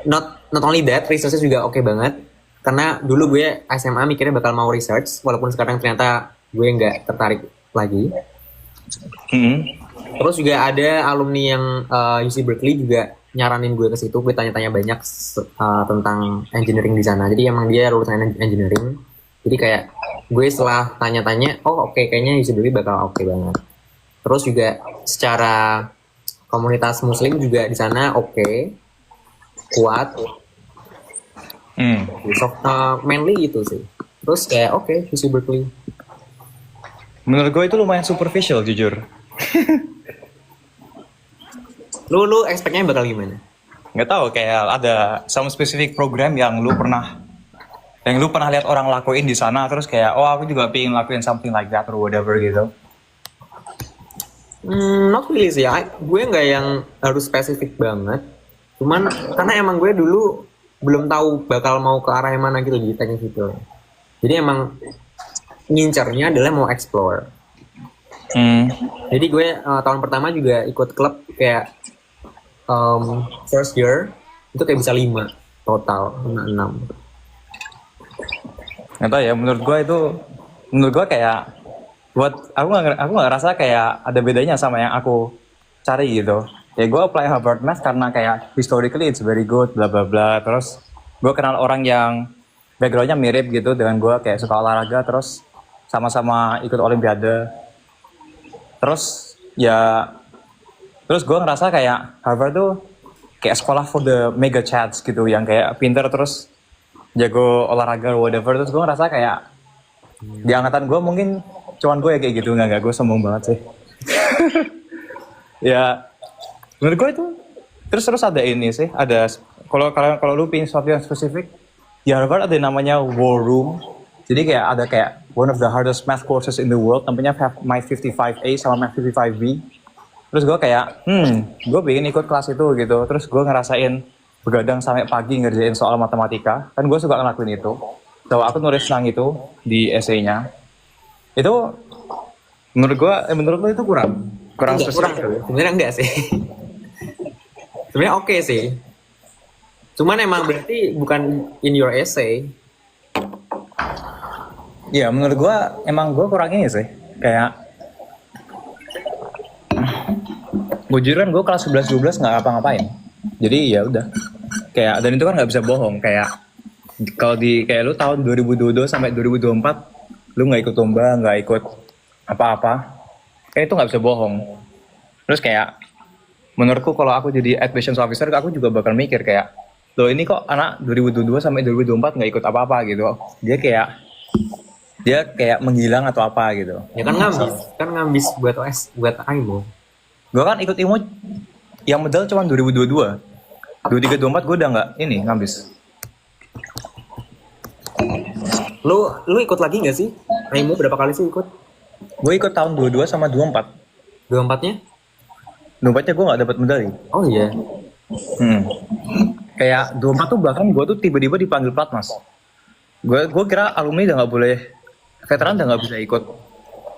not only that, researchnya juga oke banget. Karena dulu gue SMA mikirnya bakal mau research, walaupun sekarang ternyata gue nggak tertarik lagi. Terus juga ada alumni yang UC Berkeley juga nyaranin gue ke situ. Gue tanya-tanya banyak tentang engineering di sana. Jadi emang dia lulusan engineering. Jadi kayak gue setelah tanya-tanya, oh oke, kayaknya UC Berkeley bakal oke banget. Terus juga secara komunitas Muslim juga di sana kuat. So, mainly gitu sih. Terus kayak UC Berkeley.
Menurut gue itu lumayan superficial jujur.
Lu expect-nya bakal gimana?
Nggak tahu, kayak ada some specific program yang lu pernah lihat orang lakuin di sana, terus kayak oh aku juga pengen lakuin something like that or whatever gitu.
Not really sih. Gue nggak yang harus spesifik banget. Cuman karena emang gue dulu belum tahu bakal mau ke arah yang mana gitu di teknik sipil. Jadi emang ngincernya adalah mau explore. Jadi gue tahun pertama juga ikut klub kayak first year itu kayak bisa 5 total, 6.
Nggak tahu ya, menurut gue kayak aku nggak ngerasa kayak ada bedanya sama yang aku cari gitu. Ya gue apply Harvard Math karena kayak historically it's very good bla bla bla. Terus gue kenal orang yang backgroundnya mirip gitu dengan gue, kayak suka olahraga, terus sama-sama ikut olimpiade. Terus gue ngerasa kayak Harvard tuh kayak sekolah for the mega chads gitu, yang kayak pinter terus jago olahraga or whatever. Terus gue ngerasa kayak di angkatan gue mungkin cuman gue ya kayak gitu, nggak gue sombong banget sih. Ya, menurut gue itu terus ada ini sih, ada kalau lu pilih sesuatu yang spesifik, di Harvard ada yang namanya War Room. Jadi kayak ada kayak one of the hardest math courses in the world, namanya Math 55A sama Math 55B. Terus gue kayak, gue pengen ikut kelas itu gitu. Terus gue ngerasain begadang sampai pagi ngerjain soal matematika. Kan gue suka ngelakuin itu. So aku nulis tentang itu di essay-nya. Itu menurut lo itu kurang
Enggak,
spesifik.
sebenarnya enggak sih. Sebenarnya oke sih. Cuman emang berarti bukan in your essay.
Iya, menurut gue emang gue kurang ini sih. Kayak gue jujur kan gue kelas 11-12 nggak ngapa-ngapain. Jadi ya udah. Kayak dan itu kan nggak bisa bohong. Kayak kalau kayak lu tahun 2022 sampai 2024 lu nggak ikut lomba, nggak ikut apa-apa. Kayak itu nggak bisa bohong. Terus kayak menurutku kalau aku jadi admissions officer, aku juga bakal mikir kayak, loh ini kok anak 2022 sampai 2024 nggak ikut apa-apa gitu. Dia kayak menghilang atau apa gitu.
Ya kan ngambis buat AIMO.
Gue kan ikut IMO yang medal cuma 2022. 23 24 gue udah nggak ini ngambis.
Lu ikut lagi nggak sih? AIMO berapa kali sih ikut?
Gue ikut tahun 22 sama 24.
24-nya?
24-nya gue nggak dapat medali.
Oh iya.
Kayak 24 tuh bahkan gue tuh tiba-tiba dipanggil platnas. Gue kira alumni udah nggak boleh, veteran udah nggak bisa ikut.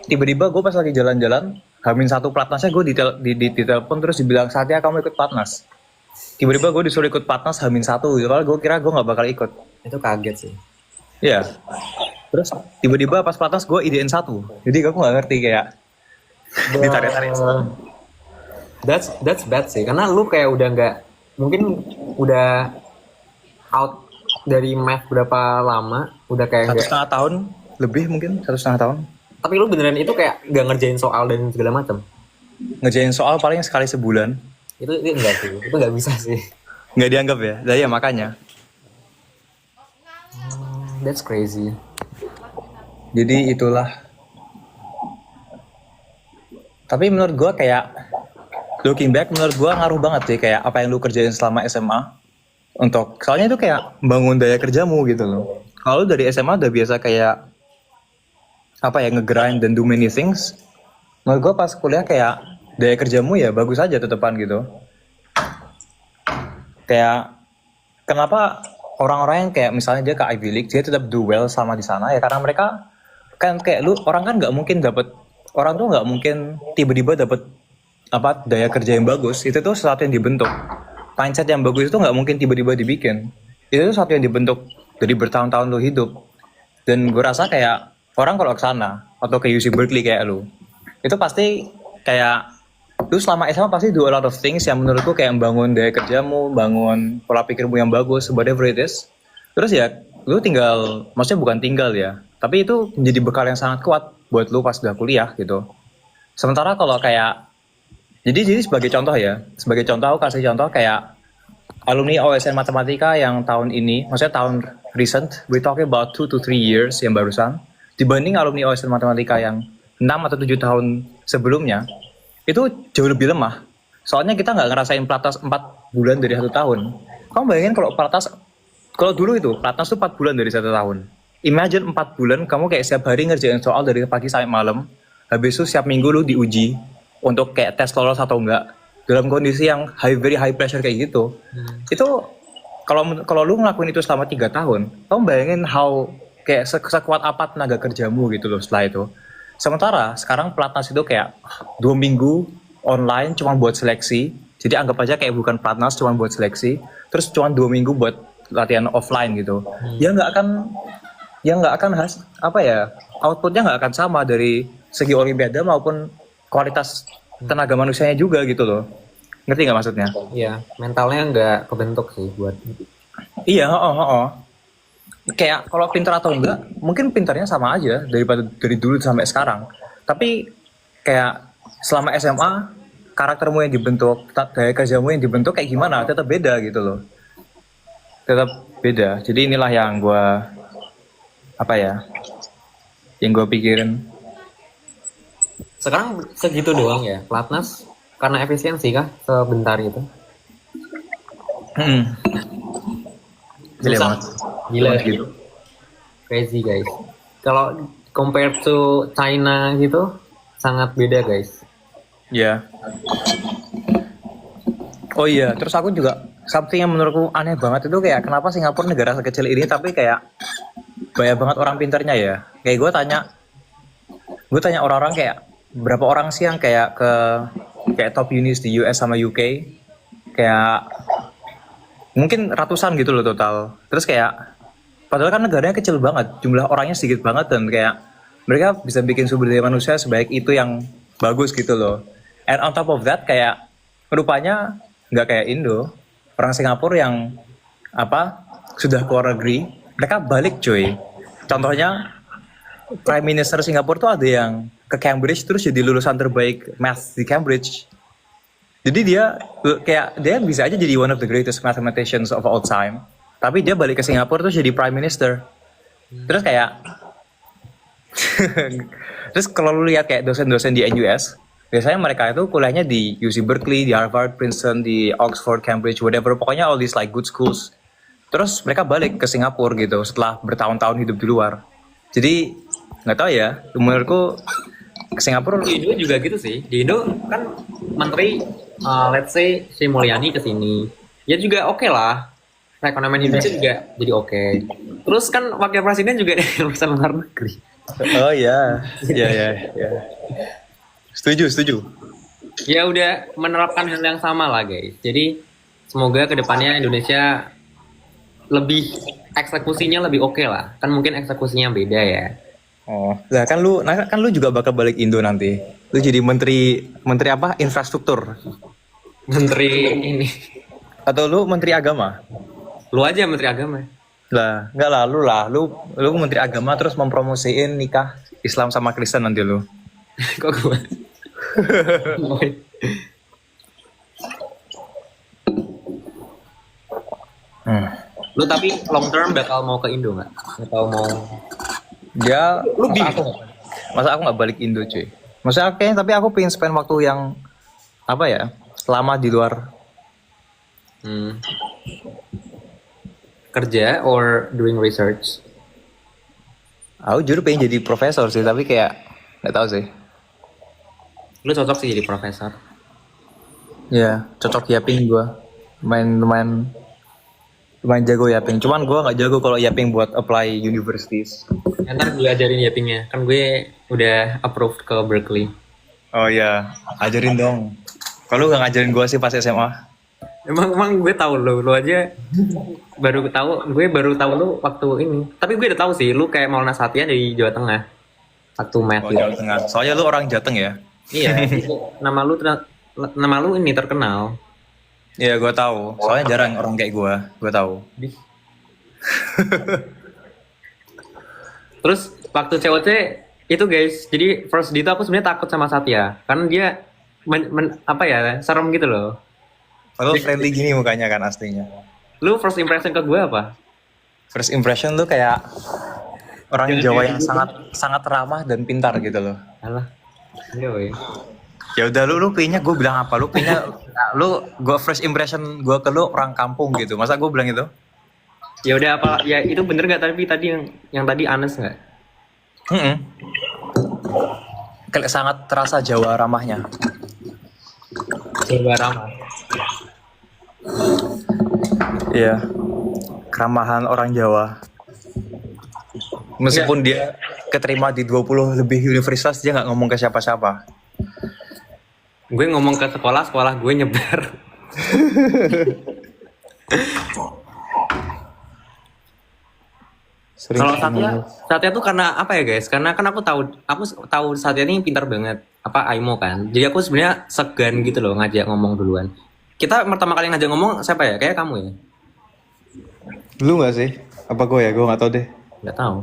Tiba-tiba gue pas lagi jalan-jalan, Hamin satu platnasnya gue ditelepon terus dibilang saatnya kamu ikut platnas. Tiba-tiba gue disuruh ikut platnas Hamin satu, gitu. Kalau gue kira gue nggak bakal ikut.
Itu kaget sih.
Iya. Terus tiba-tiba pas platnas gue IDN 1. Jadi aku nggak ngerti kayak ditarik-tarik.
That's bad sih. Karena lu kayak udah nggak, mungkin udah out dari math berapa lama, udah kayak
1,5 tahun lebih mungkin 1,5 tahun.
Tapi lu beneran itu kayak nggak ngerjain soal dan segala macam.
Ngerjain soal paling sekali sebulan.
Itu enggak sih. Itu nggak bisa sih.
Nggak dianggap ya. Nah, ya makanya.
That's crazy.
Jadi itulah. Tapi menurut gue kayak looking back, menurut gue ngaruh banget sih kayak apa yang lu kerjain selama SMA. Soalnya itu kayak bangun daya kerjamu gitu loh. Kalau lu dari SMA udah biasa kayak apa ya, ngegrind dan do many things. Menurut gue pas kuliah kayak daya kerjamu ya bagus aja tetepan gitu. Kayak kenapa orang-orang yang kayak misalnya dia ke Ivy League dia tetap do well sama di sana ya karena mereka kan kayak lu orang kan nggak mungkin tiba-tiba dapat apa daya kerja yang bagus. Itu tuh sesuatu yang dibentuk. Mindset yang bagus itu nggak mungkin tiba-tiba dibikin. Itu tuh sesuatu yang dibentuk dari bertahun-tahun lu hidup. Dan gue rasa kayak orang kalau ke sana atau ke UC Berkeley kayak lu, itu pasti kayak lu selama SMA pasti do a lot of things yang menurutku kayak membangun daya kerjamu, bangun pola pikirmu yang bagus, whatever it is. Terus ya lu tinggal, maksudnya bukan tinggal ya, tapi itu menjadi bekal yang sangat kuat buat lu pas udah kuliah gitu. Sementara kalau kayak jadi sebagai contoh aku kasih contoh kayak alumni OSN Matematika yang tahun ini, maksudnya tahun recent, we talking about 2 to 3 years yang barusan, dibanding alumni OSN Matematika yang 6 atau 7 tahun sebelumnya, itu jauh lebih lemah. Soalnya kita nggak ngerasain platnas 4 bulan dari 1 tahun. Kamu bayangin kalau dulu itu platnas tuh 4 bulan dari 1 tahun. Imagine 4 bulan kamu kayak setiap hari ngerjain soal dari pagi sampai malam, habis itu setiap minggu lu diuji untuk kayak tes lolos atau enggak dalam kondisi yang very high pressure kayak gitu. Itu kalau lu ngelakuin itu selama 3 tahun, kamu bayangin kayak sekuat apa tenaga kerjamu gitu loh setelah itu. Sementara sekarang platnas itu kayak 2 minggu online cuma buat seleksi. Jadi anggap aja kayak bukan platnas cuma buat seleksi, terus cuma 2 minggu buat latihan offline gitu. Ya nggak akan outputnya nggak akan sama dari segi olimpiade maupun kualitas tenaga manusianya juga gitu loh. Ngerti nggak maksudnya?
Iya, mentalnya nggak kebentuk sih buat.
Iya, kayak kalau pintar atau enggak, mungkin pintarnya sama aja dari dulu sampai sekarang. Tapi kayak selama SMA, karaktermu yang dibentuk, daya kerjamu yang dibentuk kayak gimana, tetap beda gitu loh. Tetap beda. Jadi inilah yang gue pikirin.
Sekarang segitu doang ya, pelatnas karena efisiensi kah sebentar itu?
Gila
Susah.
banget.
Gila
Banget gitu.
crazy guys. Kalau compared to China gitu, sangat beda guys.
Ya. Oh iya, terus aku juga something yang menurutku aneh banget itu kayak kenapa Singapura negara sekecil ini tapi kayak banyak banget orang pintarnya ya. Kayak gue tanya orang-orang kayak berapa orang sih yang kayak kayak top unis di US sama UK, kayak mungkin ratusan gitu loh total. Terus kayak padahal kan negaranya kecil banget, jumlah orangnya sedikit banget dan kayak mereka bisa bikin sumber daya manusia sebaik itu yang bagus gitu loh. And on top of that kayak rupanya nggak kayak Indo, orang Singapura yang sudah keluar negeri, mereka balik cuy. Contohnya Prime Minister Singapura tuh ada yang ke Cambridge terus jadi lulusan terbaik math di Cambridge. Jadi dia bisa aja jadi one of the greatest mathematicians of all time. Tapi dia balik ke Singapura terus jadi Prime Minister. Terus kayak terus kalau lu lihat kayak dosen-dosen di NUS, biasanya mereka itu kuliahnya di UC Berkeley, di Harvard, Princeton, di Oxford, Cambridge, whatever. Pokoknya all these like good schools. Terus mereka balik ke Singapura gitu setelah bertahun-tahun hidup di luar. Jadi nggak tahu ya, menurutku ke Singapura.
Di Indo juga gitu sih. Di Indo kan menteri, let's say Sri Mulyani ke sini, ya juga oke lah. Perekonomian Indonesia juga jadi oke. Terus kan wakil presiden juga dari urusan luar negeri.
Oh iya, ya. Setuju.
Ya udah menerapkan hal yang sama lah guys. Jadi semoga kedepannya Indonesia lebih eksekusinya lebih oke lah. Kan mungkin eksekusinya beda ya.
Oh, nah kan lu juga bakal balik Indo nanti. Lu jadi menteri apa? Infrastruktur.
Menteri ini.
Atau lu menteri agama?
Lu aja menteri agama.
Lah, enggak lah, lu menteri agama terus mempromosiin nikah Islam sama Kristen nanti lu.
Kok gue? Lu tapi long term bakal mau ke Indo nggak? Atau mau?
Ya,
Lu
masa aku nggak balik Indo cuy. Maksudnya tapi aku pengen spend waktu yang lama di luar.
Kerja or doing research?
Aku jujur pengen jadi profesor sih, tapi kayak nggak tahu sih.
Lu cocok sih jadi profesor.
Ya, cocok yaping gua. Lumayan jago yaping. Cuman gua nggak jago kalau yaping buat apply universities.
Ntar gue ajarin yapingnya. Kan gue udah approved ke Berkeley.
Oh iya, ajarin dong. Kalau nggak ngajarin gua sih pas SMA.
Emang gue tahu lu aja gue baru tahu lu waktu ini. Tapi gue udah tahu sih lu kayak Maulana Satya dari Jawa Tengah. Waktu math.
Oh, Jawa Tengah. Soalnya lu orang Jateng ya.
Iya, nama lu ini terkenal.
Iya, gua tahu. Soalnya jarang orang kayak gua tahu.
Terus waktu COC itu guys, jadi first day itu aku sebenarnya takut sama Satya karena dia serem gitu loh.
Kalau friendly gini mukanya kan aslinya.
Lu first impression ke gue apa?
First impression tuh kayak orang Jawa yang sangat ramah dan pintar gitu loh.
Alah. Iya, weh.
Ya udah lu kayaknya gue bilang apa? Lu kayaknya gue first impression gue ke lu orang kampung gitu. Masa gue bilang itu?
Ya udah apa? Ya itu bener nggak? Tapi tadi yang tadi honest nggak?
Kayak sangat terasa Jawa ramahnya.
Jawa ramah.
Iya. Keramahan orang Jawa. Meskipun dia keterima di 20 lebih universitas, dia nggak ngomong ke siapa-siapa.
Gue ngomong ke sekolah gue nyebar. Kalau Satya tuh karena apa ya guys? Karena kan aku tahu Satya ini pintar banget. Aimo kan. Jadi aku sebenarnya segan gitu loh ngajak ngomong duluan. Kita pertama kali ngajak ngomong siapa ya? Kayak kamu ya?
Lu nggak sih? Apa gue ya? Gue nggak tahu deh.
Nggak tahu.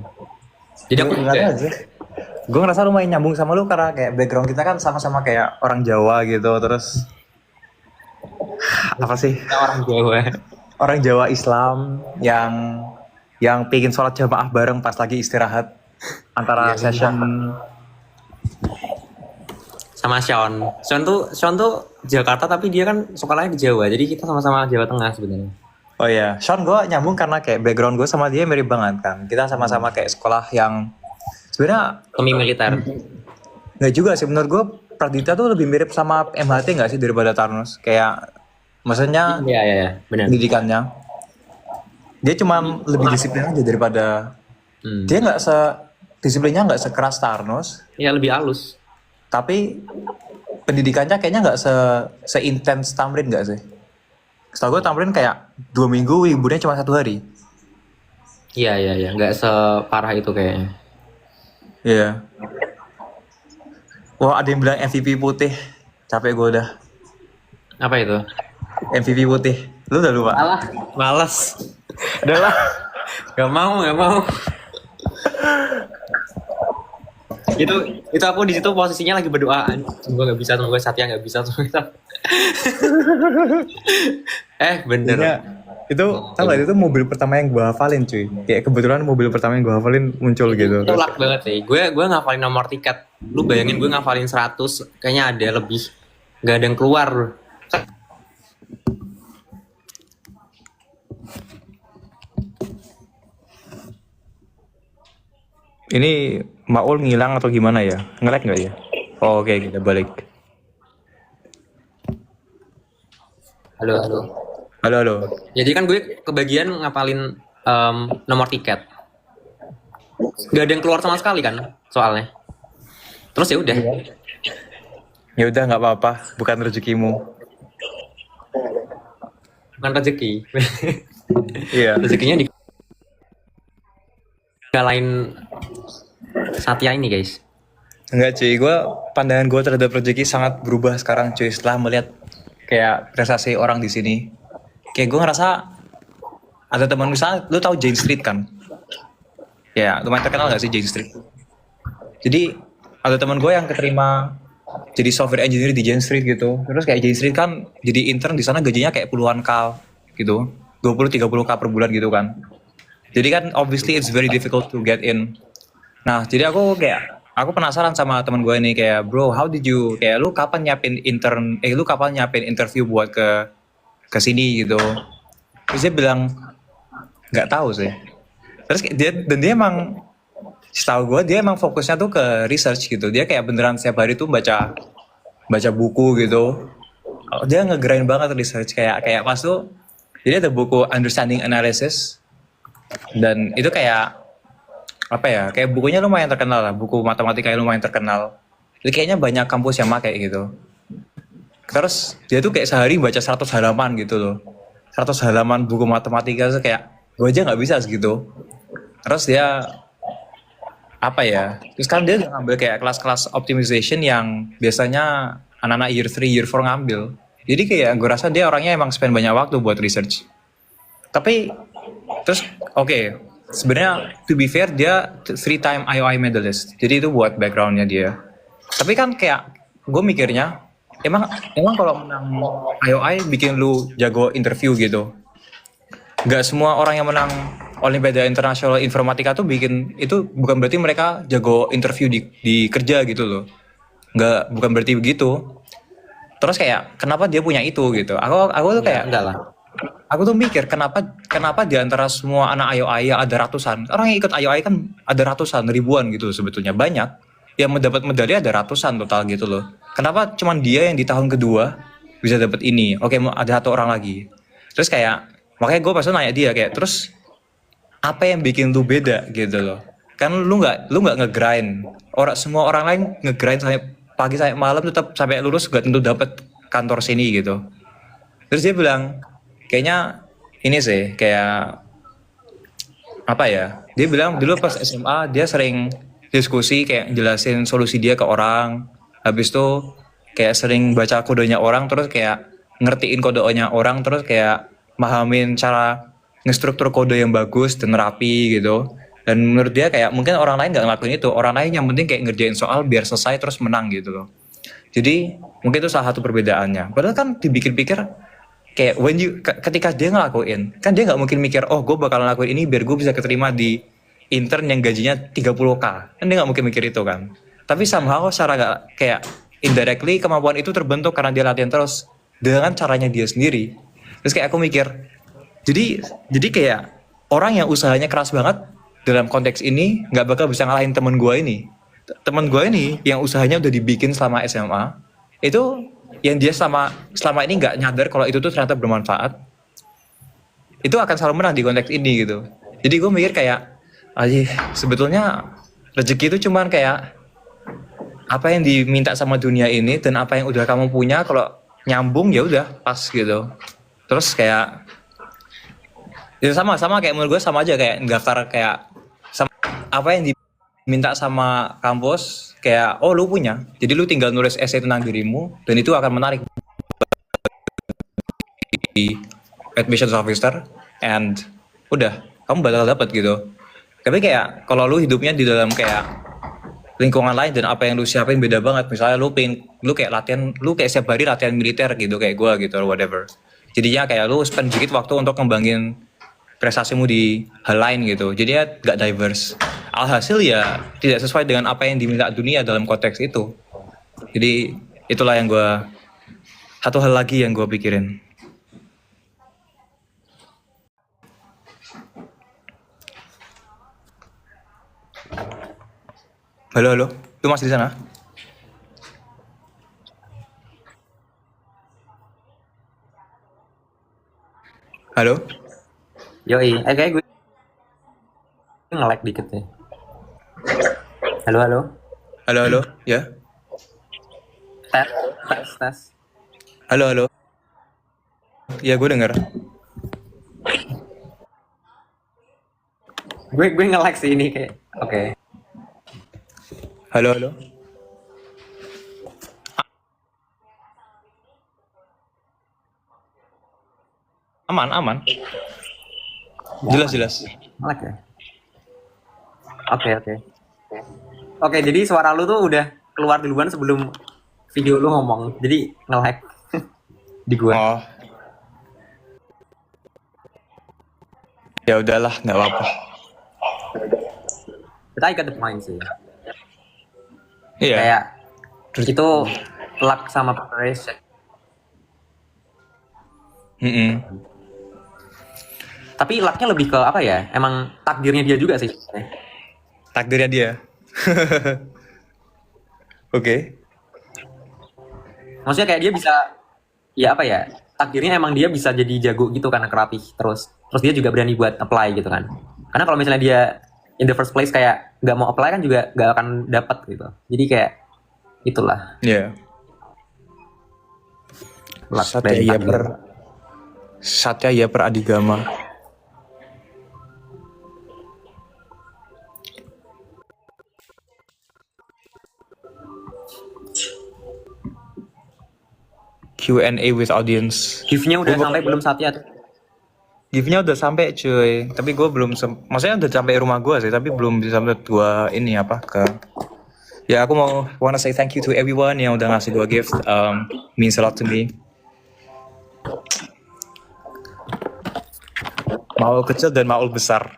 Jadi aku
nggak tahu aja. Gue ngerasa lumayan nyambung sama lu karena kayak background kita kan sama-sama kayak orang Jawa gitu. Terus apa sih?
Orang Jawa.
Orang Jawa Islam yang pengen sholat jamaah bareng pas lagi istirahat antara session.
sama Sean. Sean tuh Jakarta tapi dia kan sekolahnya di Jawa. Jadi kita sama-sama Jawa Tengah sebenarnya.
Oh iya, Sean gue nyambung karena kayak background gue sama dia mirip banget kan. Kita sama-sama kayak sekolah yang sebenarnya
Semi militer.
nggak juga sih, menurut gue Pradita tuh lebih mirip sama MHT nggak sih daripada Tarnus. Kayak maksudnya
Iya, benar.
pendidikannya. Dia cuma lebih disiplin aja daripada dia nggak disiplinnya nggak sekeras Tarnus,
Iya, lebih halus.
tapi pendidikannya kayaknya nggak seintens Tamrin nggak sih? Setahu gue Tamrin kayak 2 minggu liburnya cuma 1 hari.
Iya, nggak separah itu kayaknya.
Iya. Wah, ada yang bilang MVP putih. Capek gue udah.
Apa itu?
MVP putih. Lu udah lupa?
Alah, malas. Udah lah. Gak mau. itu aku di situ posisinya lagi berdoa. Semoga nggak bisa, semoga Satya nggak bisa, bener.
Iya. Itu tau gak, itu mobil pertama yang gue hafalin cuy. Kayak kebetulan mobil pertama yang gue hafalin muncul gitu.
Itu luck banget sih. Gue ngafalin nomor tiket. Lu bayangin gue ngafalin 100, kayaknya ada lebih. Gak ada yang keluar.
Ini Maul ngilang atau gimana ya? Nge-lag nggak ya? Oh, oke, kita balik.
Halo.
Halo.
Jadi kan gue kebagian ngapalin nomor tiket. Gak ada yang keluar sama sekali kan soalnya. Terus ya udah.
Ya udah nggak apa-apa, bukan rezekimu.
Bukan rezeki.
Iya.
Rezekinya di lain Satya ini guys.
Enggak cuy, pandangan gue terhadap rezeki sangat berubah sekarang cuy setelah melihat kayak prestasi orang di sini. Kayak gue ngerasa ada teman misalnya, lu tahu Jane Street kan? Ya, lumayan terkenal gak sih Jane Street? Jadi ada teman gue yang keterima jadi software engineer di Jane Street gitu. Terus kayak Jane Street kan jadi intern di sana gajinya kayak puluhan K gitu, 20-30 K per bulan gitu kan. Jadi kan obviously it's very difficult to get in. Nah, jadi aku penasaran sama teman gue ini kayak, bro, how did you, kayak lu kapan nyiapin interview buat ke sini gitu. Terus dia bilang nggak tahu sih. Terus dia emang, setahu gue dia emang fokusnya tuh ke research gitu. Dia kayak beneran setiap hari tuh baca buku gitu. Dia ngegrind banget research kayak pas tuh. Jadi ada buku Understanding Analysis. Dan itu kayak apa ya, kayak bukunya lumayan terkenal lah, buku matematika yang lumayan terkenal. Jadi kayaknya banyak kampus yang pakai gitu. Terus dia tuh kayak sehari baca 100 halaman gitu loh, 100 halaman buku matematika. Terus kayak gue aja nggak bisa segitu. Terus dia apa ya, terus kan dia ngambil kayak kelas-kelas optimization yang biasanya anak-anak year 3, year 4 ngambil. Jadi kayak gue rasa dia orangnya emang spend banyak waktu buat research. Tapi terus oke, sebenarnya to be fair dia 3-time IOI medalist. Jadi itu buat backgroundnya dia. Tapi kan kayak gue mikirnya emang kalau menang IOI bikin lu jago interview gitu. Gak semua orang yang menang Olimpiade Internasional Informatika tuh bikin itu, bukan berarti mereka jago interview di kerja gitu loh. Bukan berarti begitu. Terus kayak kenapa dia punya itu gitu. Aku tuh kayak
enggak lah.
Aku tuh mikir kenapa di antara semua anak IOI yang ada ratusan, orang yang ikut IOI kan ada ratusan, ribuan gitu sebetulnya, banyak yang mendapat medali, ada ratusan total gitu loh. Kenapa cuman dia yang di tahun kedua bisa dapat ini? Oke, ada satu orang lagi. Terus kayak makanya gue pasti nanya dia kayak, terus apa yang bikin lu beda gitu loh? Kan lu nggak ngegrind. Semua orang lain ngegrind sampai pagi sampai malam, tetap sampai lulus gak tentu dapat kantor sini gitu. Terus dia bilang kayaknya ini sih kayak apa ya? Dia bilang dulu pas SMA dia sering diskusi kayak jelasin solusi dia ke orang. Habis itu kayak sering baca kodenya orang, terus kayak ngertiin kodenya orang, terus kayak mahamin cara ngestruktur kode yang bagus dan rapi gitu. Dan menurut dia kayak mungkin orang lain nggak ngelakuin itu. Orang lain yang penting kayak ngerjain soal biar selesai terus menang gitu loh. Jadi mungkin itu salah satu perbedaannya. Padahal kan dipikir-pikir kayak ketika dia ngelakuin, kan dia nggak mungkin mikir, oh gue bakal ngelakuin ini biar gue bisa keterima di intern yang gajinya 30K. Kan dia nggak mungkin mikir itu kan. Tapi somehow secara indirectly kemampuan itu terbentuk karena dia latihan terus dengan caranya dia sendiri. Terus kayak aku mikir, jadi kayak orang yang usahanya keras banget dalam konteks ini nggak bakal bisa ngalahin temen gue ini. Temen gue ini yang usahanya udah dibikin selama SMA, itu yang dia selama ini nggak nyadar kalau itu tuh ternyata bermanfaat, itu akan selalu menang di konteks ini gitu. Jadi gue mikir kayak, sebetulnya rezeki itu cuman kayak apa yang diminta sama dunia ini dan apa yang udah kamu punya, kalau nyambung ya udah pas gitu. Terus kayak ya sama kayak menurut gue sama aja kayak daftar, kayak sama, apa yang diminta sama kampus kayak lu punya, jadi lu tinggal nulis essay tentang dirimu dan itu akan menarik di admissions officer and udah kamu bakal dapat gitu. Tapi kayak kalau lu hidupnya di dalam kayak lingkungan lain dan apa yang lu siapin beda banget, misalnya lu kayak latihan, lu kayak setiap hari latihan militer gitu kayak gue gitu or whatever, jadinya kayak lu spend sedikit waktu untuk ngembangin prestasimu di hal lain gitu, jadinya gak diverse. Alhasil ya tidak sesuai dengan apa yang diminta dunia dalam konteks itu. Jadi itulah yang satu hal lagi yang gue pikirin. Halo, lu masih di sana? Halo?
Yoi, kayak gue nge-lag dikit ya. Halo.
Halo, ya?
Tes.
Halo. Ya, gue denger.
Gue nge-lag sih ini kayak. Oke.
Halo. Aman. Jelas.
Nge-lag ya. Oke, jadi suara lu tuh udah keluar duluan sebelum video lu ngomong. Jadi nge-lag di gua.
Oh. Ya udahlah, nggak apa-apa.
Kita ikat the point sih.
Iya.
Kayak itu luck sama preparation. Tapi lucknya lebih ke apa ya? Emang takdirnya dia juga sih.
Takdirnya dia. Oke.
Maksudnya kayak dia bisa, ya apa ya? Takdirnya emang dia bisa jadi jago gitu karena kerapih terus dia juga berani buat apply gitu kan. Karena kalau misalnya dia in the first place kayak nggak mau apply kan juga nggak akan dapat gitu. Jadi kayak itulah.
Iya. Yeah. Satya ya per Adigama. Q&A with audience.
Give-nya udah sampai belum Satya tuh?
Give-nya udah sampai cuy, tapi gue belum, maksudnya udah sampai rumah gue sih, tapi belum bisa sampai gue ini apa ke. Ya aku wanna say thank you to everyone yang udah ngasih gue gift, means a lot to me. Maul kecil dan maul besar.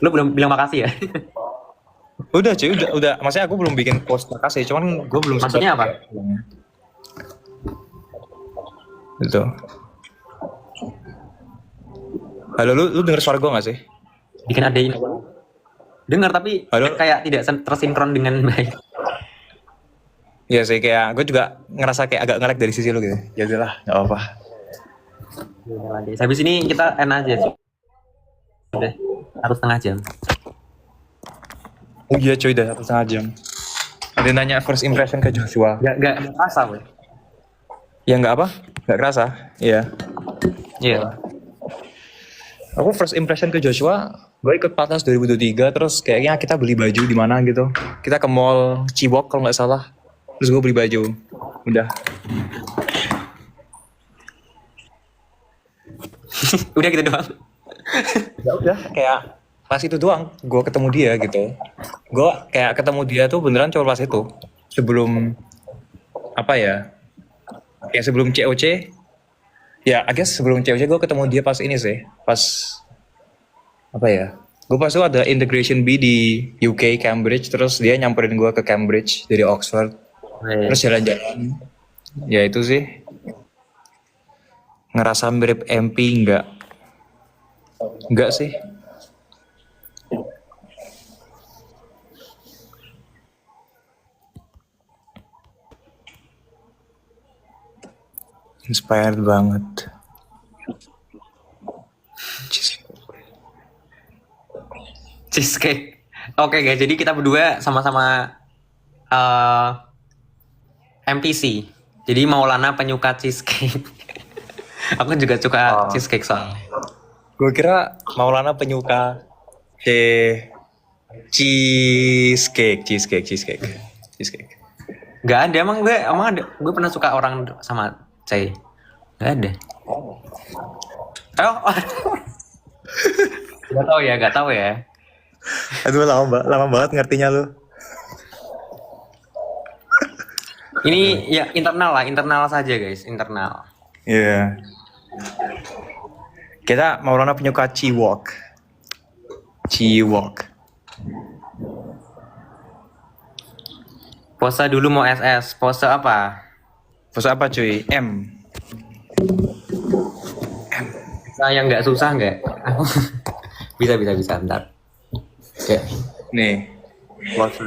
Lu belum bilang makasih ya?
Udah cuy, udah. Maksudnya aku belum bikin post makasih, cuman gue belum.
Maksudnya apa?
Gitu. Halo, lu denger suara gue gak sih?
Bikin ada ini. Dengar tapi
halo?
Kayak tidak tersinkron dengan baik.
Iya sih, kayak gue juga ngerasa kayak agak nge-lag dari sisi lu gitu. Ya udahlah, nggak apa-apa.
Habis ini kita end aja sih. Udah, harus setengah jam.
Oh iya cuy, udah 1,5 jam. Ada yang nanya first impression ke Joshua.
Gak kerasa, boy.
Ya nggak apa? Nggak kerasa? Iya.
Iya.
Aku first impression ke Joshua, gue ikut Patnas 2023, terus kayaknya kita beli baju di mana gitu. Kita ke mall Ciwok kalau nggak salah. Terus gue beli baju. Udah.
Udah gitu doang.
Ya udah, kayak pas itu doang gue ketemu dia gitu. Gue kayak ketemu dia tuh beneran cuma pas itu. Sebelum apa ya? Kayak sebelum COC. Ya, I guess sebelum COC gue ketemu dia pas ini sih. Pas apa ya? Gue pas itu ada integration B di UK Cambridge, terus dia nyamperin gue ke Cambridge dari Oxford, terus jalan-jalan. Ya itu sih, ngerasa mirip MP enggak sih. Inspired banget.
Cheesecake. Oke guys, jadi kita berdua sama-sama MTC. Jadi Maulana penyuka cheesecake. Aku juga suka cheesecake soalnya.
Gue kira Maulana penyuka cheesecake.
Gak ada emang gue pernah suka orang sama C. Gak ada. Oh. Gak tahu ya.
Aduh lama banget ngertinya lu.
Ini ya internal saja guys, internal.
Iya. Kita Maulana penyuka Ciwok.
Pose dulu mau SS, pose apa?
Pose apa cuy? M.
Nah, yang nggak susah nggak? bisa bentar. Oke.
Nih. Pose.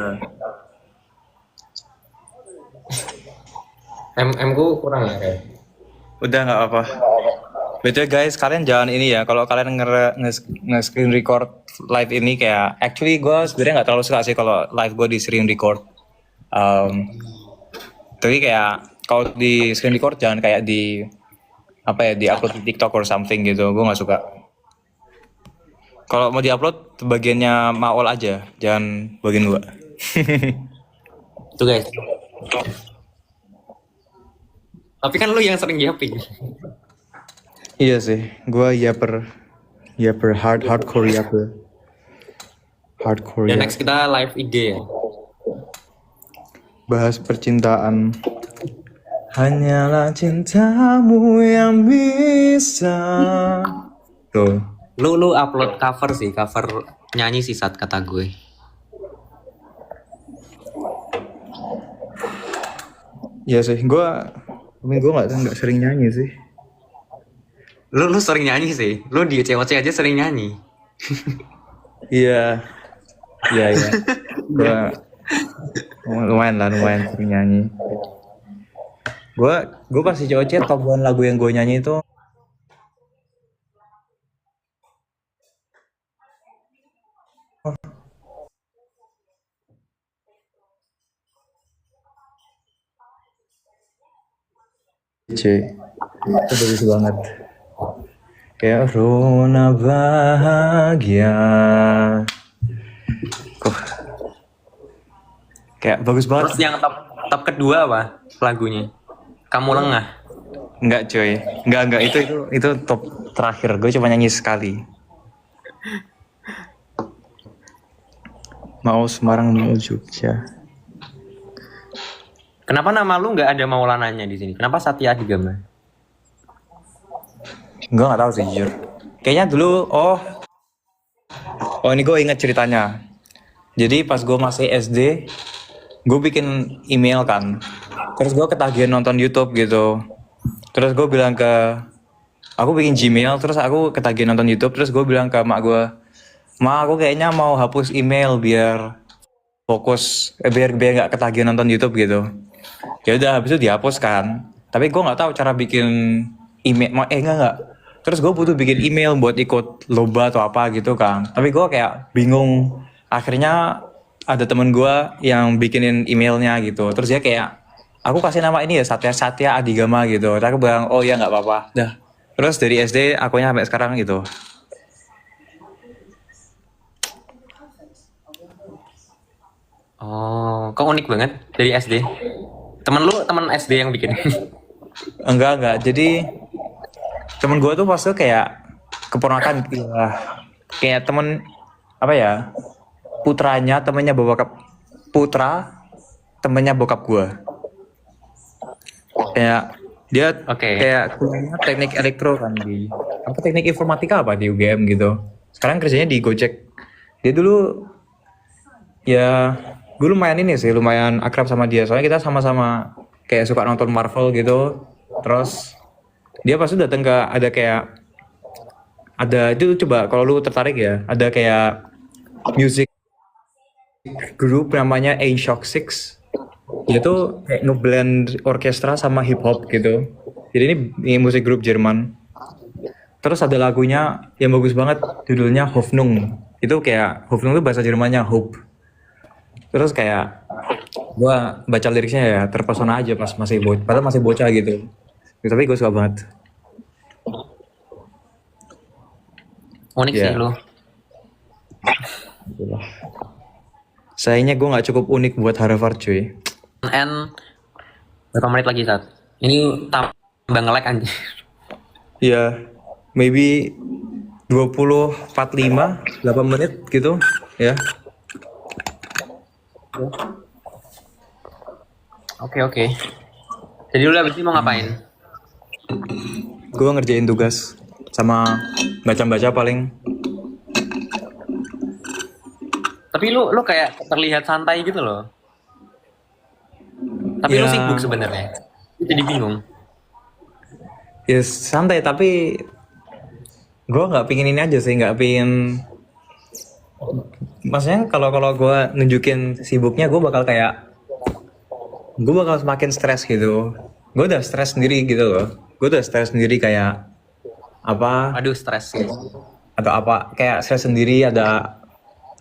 M ku kurang ya kayak.
Udah nggak apa. Betul guys, kalian jangan ini ya. Kalau kalian nge-screen record live ini kayak, actually gue sebenarnya nggak terlalu suka sih kalau live gue di screen record. Tapi kayak kalau di screen record jangan kayak di upload di TikTok or something gitu. Gue nggak suka. Kalau mau diupload bagiannya Maul aja, jangan bagian gue.
Tuh guys. Tapi kan lu yang sering yapping.
Iya sih, gue yapper hardcore yapper.
Ya next kita live IG ya.
Bahas percintaan. Hanyalah cintamu yang bisa. Tuh.
Lu upload cover nyanyi sih saat kata gue.
Iya sih, gue nggak sering nyanyi sih.
Lu sering nyanyi sih. Lu di COC aja sering nyanyi.
Iya. Gue lumayan sering nyanyi. Gue pasti COC top 1 lagu yang gue nyanyi itu itu bagus banget. Kayak Rona bahagia. Kayak bagus banget.
Terus yang top kedua apa lagunya? Kamu Lengah.
Enggak cuy. Enggak itu top terakhir. Gue cuma nyanyi sekali. Mau Semarang mau Jogja.
Kenapa nama lu nggak ada Maulananya di sini? Kenapa Satya Adigama?
Gue nggak tahu sih jujur. Kayaknya dulu ini gue ingat ceritanya. Jadi pas gue masih SD, gue bikin email kan. Terus gue ketagihan nonton YouTube gitu. Terus gue bilang aku bikin Gmail, terus aku ketagihan nonton YouTube. Terus gue bilang ke mak gue, "Ma, aku kayaknya mau hapus email biar fokus, biar nggak ketagihan nonton YouTube gitu." Ya udah, habis itu dihapus kan. Tapi gue nggak tahu cara bikin email. Enggak. Terus gue butuh bikin email buat ikut lomba atau apa gitu kan. Tapi gue kayak bingung. Akhirnya ada temen gue yang bikinin emailnya gitu. Terus dia kayak, aku kasih nama ini ya Satya Adigama gitu. Terus aku bilang, oh ya nggak apa-apa. Dah. Terus dari SD akunya sampai sekarang gitu.
Oh, kok unik banget dari SD. Temen SD yang bikin.
Enggak. Jadi temen gue tuh pas itu kayak keponakan gitu lah. Kayak temen putranya temennya bokap gue. Kayak dia kayak kuliahnya teknik elektro kan di teknik informatika apa di UGM gitu. Sekarang kerjanya di Gojek
Dia dulu ya gue lumayan akrab sama dia soalnya kita sama-sama kayak suka nonton Marvel gitu. Terus dia pasti datang ke ada itu coba kalau lu tertarik ya, ada kayak music group namanya A Shock Six. Dia tuh kayak ngeblend orkestra sama hip hop gitu. Jadi ini musik grup Jerman. Terus ada lagunya yang bagus banget, judulnya Hoffnung. Itu kayak Hoffnung itu bahasa Jermannya hope. Terus kayak gua baca liriknya ya terpesona aja pas padahal masih bocah gitu. Tapi gue suka banget.
Unik sih
Ya.
lu.
Sayangnya gue nggak cukup unik buat Harvard cuy.
And berapa menit lagi saat? Ini tambah nge-lag anjir.
Ya, maybe 20:45, 8 menit gitu ya.
Oke. Jadi lu abis ini mau ngapain?
Gue ngerjain tugas sama baca-baca paling.
Tapi lu kayak terlihat santai gitu loh. Tapi lu
Ya.
sibuk sebenarnya. Jadi bingung.
Ya santai tapi gue nggak pingin ini aja sih, nggak pingin. Maksudnya kalau gue nunjukin sibuknya gue bakal semakin stres gitu. Gue udah stres sendiri gitu loh. Gue udah stres sendiri kayak apa
Aduh, stres sih.
atau apa kayak stres sendiri ada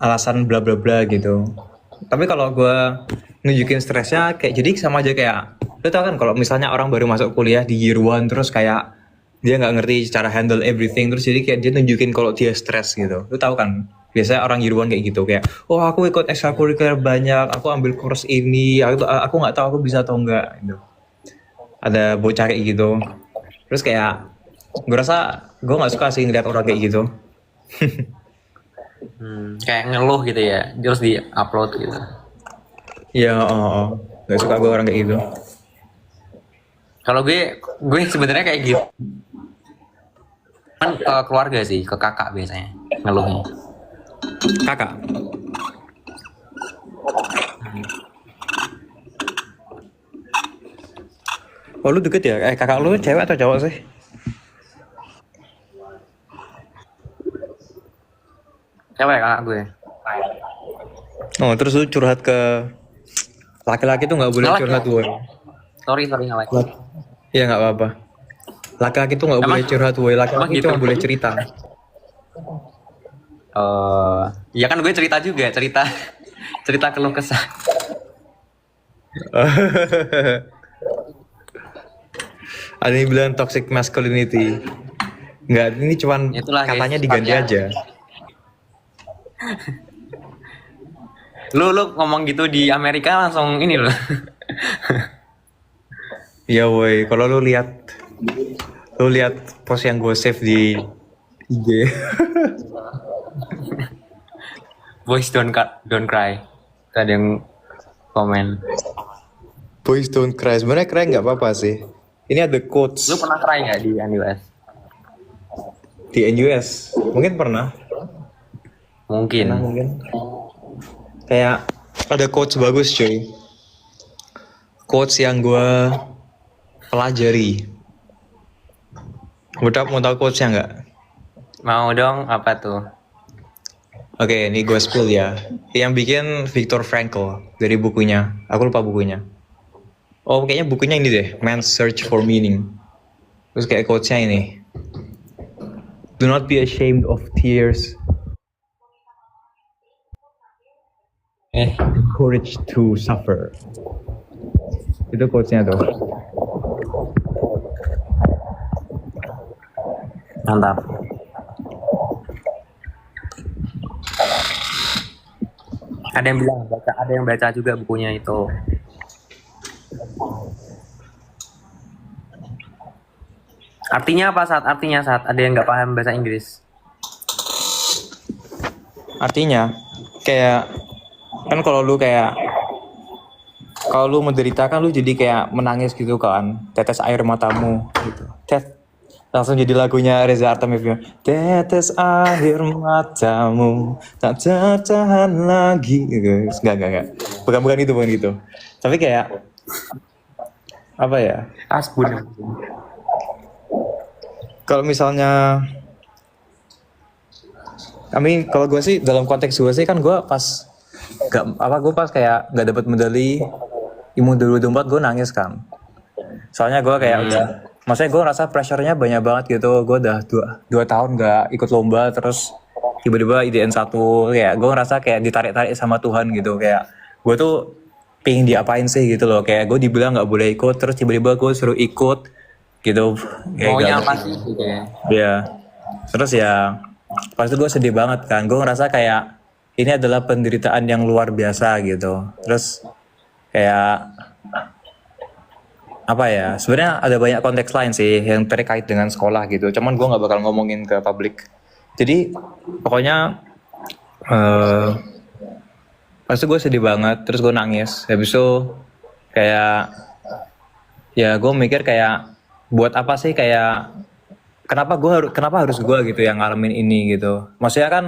alasan bla bla bla gitu. Tapi kalau gue nunjukin stresnya kayak jadi sama aja kayak lu tau kan kalau misalnya orang baru masuk kuliah di year one terus kayak dia nggak ngerti cara handle everything terus jadi kayak dia nunjukin kalau dia stres gitu. Lu tau kan biasanya orang year one kayak gitu kayak oh aku ikut ekstrakurikuler banyak, aku ambil course ini, aku nggak tahu aku bisa atau enggak gitu. Ada bocah kayak gitu. Terus kayak gue rasa gue nggak suka sih ngeliat orang kayak gitu.
Kayak ngeluh gitu ya, terus di-upload gitu.
Ya, nggak suka gue orang kayak gitu.
Kalau gue sebenarnya kayak gitu. Kan ke keluarga sih, ke kakak biasanya ngeluhnya.
Kakak. Oh lu deket ya? Kakak lu cewek atau cowok sih?
Cewek kakak gue.
Oh terus lu curhat ke laki-laki tuh nggak boleh
Ngelak
curhat
ya?
woy.
Sorry nge-like.
Iya nggak apa-apa. Laki-laki tuh nggak boleh curhat woy.
emang
Laki-laki
gitu?
cuma boleh cerita.
Ya kan gue cerita juga, cerita keluh kesah.
Ada yang bilang toxic masculinity. Nggak, ini cuman
Itulah, guys,
katanya diganti
sifatnya.
aja.
Lu ngomong gitu di Amerika langsung ini loh.
Iya woi, kalau lu lihat post yang gue save di IG.
Boys don't cry. Ada yang komen.
Boys don't cry. Sebenarnya cry nggak apa-apa sih. Ini ada quotes
Lu pernah cry nggak di NUS?
di NUS. Mungkin pernah.
Mungkin.
Kayak ada quotes bagus cuy. Quotes yang gue pelajari. Udah mau tahu quotesnya nggak?
Mau dong, apa tuh?
Oke, ini gue spill ya. Yang bikin Viktor Frankl dari bukunya. Aku lupa bukunya. Oh, kayaknya bukunya ini deh, Man's Search for Meaning. Terus kayak quotesnya ini. Do not be ashamed of tears. Courage to suffer. Itu quotesnya tuh.
Mantap. Ada yang bilang ada yang baca juga bukunya itu. Artinya apa saat? Ada yang nggak paham bahasa Inggris.
Artinya kayak kan kalau lu menderita kan lu jadi kayak menangis gitu kan, tetes air matamu gitu. langsung jadi lagunya Reza Artamevia. Tetes air matamu tak tertahan lagi. Enggak. Bukan itu. Tapi kayak apa ya?
Asbun.
Kalau misalnya kalau gue sih dalam konteks gue sih kan gue pas kayak nggak dapat medali IMU 2024 gue nangis kan. Soalnya gue kayak maksudnya gue ngerasa pressure-nya banyak banget gitu. Gue udah 2 tahun gak ikut lomba, terus tiba-tiba IDN 1, kayak gue ngerasa kayak ditarik-tarik sama Tuhan gitu. Kayak gue tuh pengen diapain sih gitu loh. Kayak gue dibilang gak boleh ikut, terus tiba-tiba gue suruh ikut gitu.
Maunya apa sih gitu ya?
Ya, terus ya pas itu gue sedih banget kan. Gue ngerasa kayak ini adalah penderitaan yang luar biasa gitu. Terus kayak apa ya, sebenarnya ada banyak konteks lain sih yang terkait dengan sekolah gitu, cuman gue nggak bakal ngomongin ke publik. Jadi pokoknya pas itu gue sedih banget, terus gue nangis. Habis itu kayak ya gue mikir kayak buat apa sih, kayak kenapa harus gue gitu yang ngalamin ini gitu. Maksudnya kan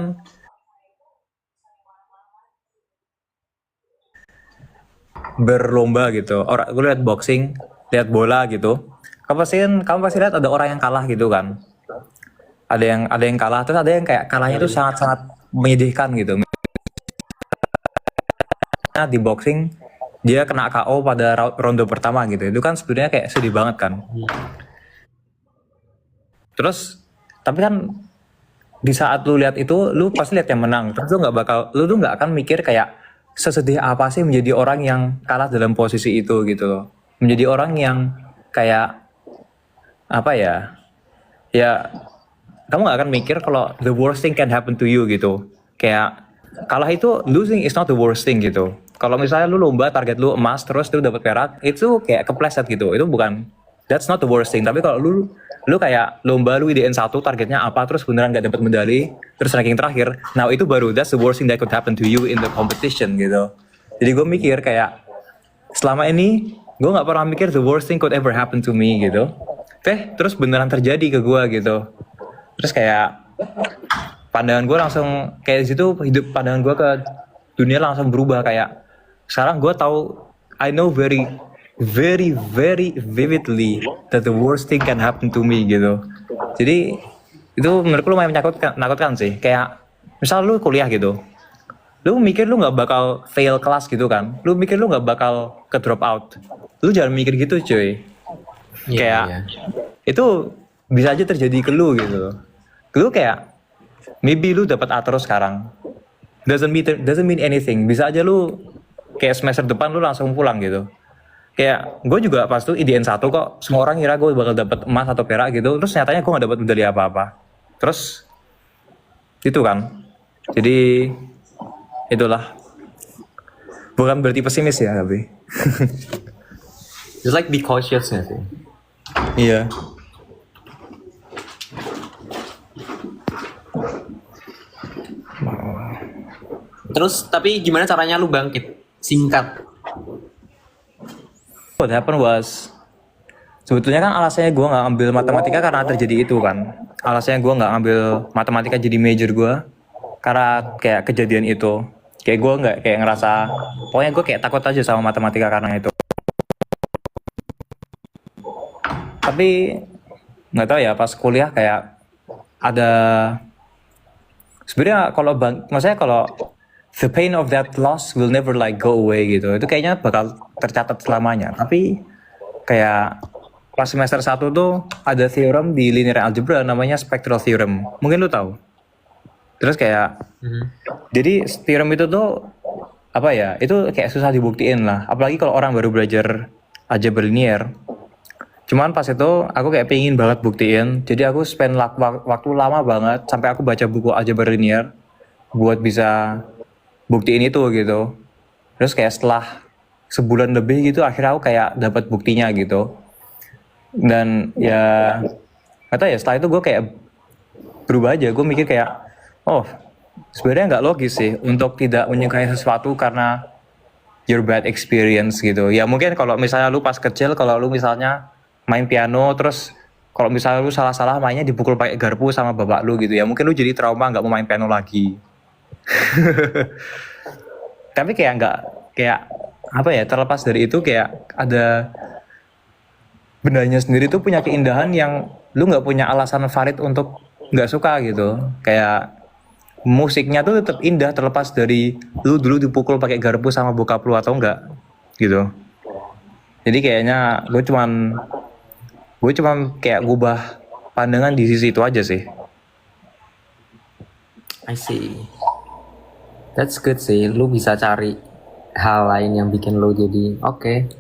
berlomba gitu, orang gue lihat boxing, lihat bola gitu, kamu pasti lihat ada orang yang kalah gitu kan. Ada yang kalah, terus ada yang kayak kalahnya itu sangat-sangat menyedihkan gitu. Nah, di boxing dia kena KO pada ronde pertama gitu, itu kan sebenarnya kayak sedih banget kan. Terus tapi kan di saat lu lihat itu, lu pasti lihat yang menang, terus lu tuh nggak akan mikir kayak sesedih apa sih menjadi orang yang kalah dalam posisi itu gitu loh. Menjadi orang yang kayak apa ya, ya kamu gak akan mikir kalau the worst thing can happen to you gitu. Kayak kalah itu, losing is not the worst thing gitu. Kalau misalnya lu lomba target lu emas terus lu dapat perak, itu kayak kepleset gitu, itu bukan, that's not the worst thing. Tapi kalau lu kayak lomba lu IDN 1 targetnya apa, terus beneran gak dapat medali, terus ranking terakhir, nah itu baru that's the worst thing that could happen to you in the competition gitu. Jadi gue mikir kayak selama ini gue nggak pernah mikir the worst thing could ever happen to me gitu. Terus beneran terjadi ke gue gitu. Terus kayak pandangan gue langsung kayak di situ, pandangan gue ke dunia langsung berubah. Kayak sekarang gue tahu, I know very very very vividly that the worst thing can happen to me gitu. Jadi itu menurutku lumayan menakutkan sih. Kayak misal lu kuliah gitu, lu mikir lu nggak bakal fail kelas gitu kan, lu mikir lu nggak bakal ke drop out, lu jangan mikir gitu cuy. Kayak itu bisa aja terjadi ke lu gitu. Lu kayak maybe lu dapat A terus sekarang, doesn't mean anything. Bisa aja lu kayak semester depan lu langsung pulang gitu. Kayak gue juga pas tuh IDN 1 kok semua orang kira gue bakal dapat emas atau perak gitu, terus nyatanya gue nggak dapat medali apa-apa. Terus itu kan, jadi itulah, bukan berarti pesimis ya, tapi
Just like be cautious ya sih.
iya.
Terus tapi gimana caranya lu bangkit? Singkat.
What happened was, sebetulnya kan alasannya gue nggak ambil matematika karena terjadi itu kan. Alasannya gue nggak ambil matematika jadi major gue karena kayak kejadian itu. Kayak gue nggak kayak ngerasa, pokoknya gue kayak takut aja sama matematika karena itu. Tapi nggak tahu ya, pas kuliah kayak ada, sebenarnya maksudnya kalau the pain of that loss will never like go away gitu, itu kayaknya bakal tercatat selamanya. Tapi kayak pas semester 1 tuh ada theorem di linear algebra namanya spectral theorem, mungkin lu tahu. Terus kayak jadi theorem itu tuh apa ya, itu kayak susah dibuktiin lah, apalagi kalau orang baru belajar algebra linear. Cuman pas itu aku kayak pengen banget buktiin, jadi aku spend waktu lama banget sampai aku baca buku algebra linear buat bisa buktiin itu gitu. Terus kayak setelah sebulan lebih gitu, akhirnya aku kayak dapat buktinya gitu. Dan ya kata ya, setelah itu gue kayak berubah aja. Gue mikir kayak, oh sebenarnya nggak logis sih untuk tidak menyukai sesuatu karena your bad experience gitu. Ya mungkin kalau misalnya lu pas kecil, kalau lu misalnya main piano terus kalau misalnya lu salah-salah mainnya dipukul pakai garpu sama bapak lu gitu ya, mungkin lu jadi trauma nggak mau main piano lagi. Tapi kayak nggak, kayak apa ya, terlepas dari itu kayak ada bendanya sendiri tuh punya keindahan yang lu nggak punya alasan valid untuk nggak suka gitu. Kayak musiknya tuh tetap indah terlepas dari lu dulu dipukul pakai garpu sama bokap lu atau enggak gitu. Jadi kayaknya gue cuman kayak gubah pandangan di sisi itu aja sih.
I see. That's good sih. Lu bisa cari hal lain yang bikin lu jadi oke.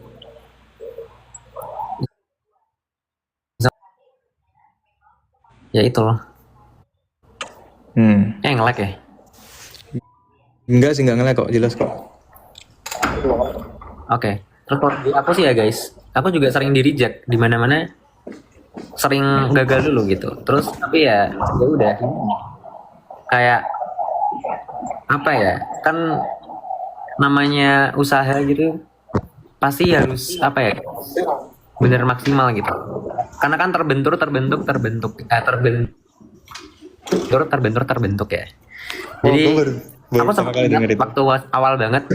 Ya itu loh. Nge-lag ya?
Enggak sih, enggak ngelek kok, jelas kok.
Oke. Terus kalau di aku sih ya guys, aku juga sering di reject di mana-mana, sering gagal dulu gitu. Terus tapi ya udah kayak apa ya? Kan namanya usaha gitu pasti harus apa ya? Bener maksimal gitu. Karena kan terbentur ya. Jadi aku sempat ingat waktu awal banget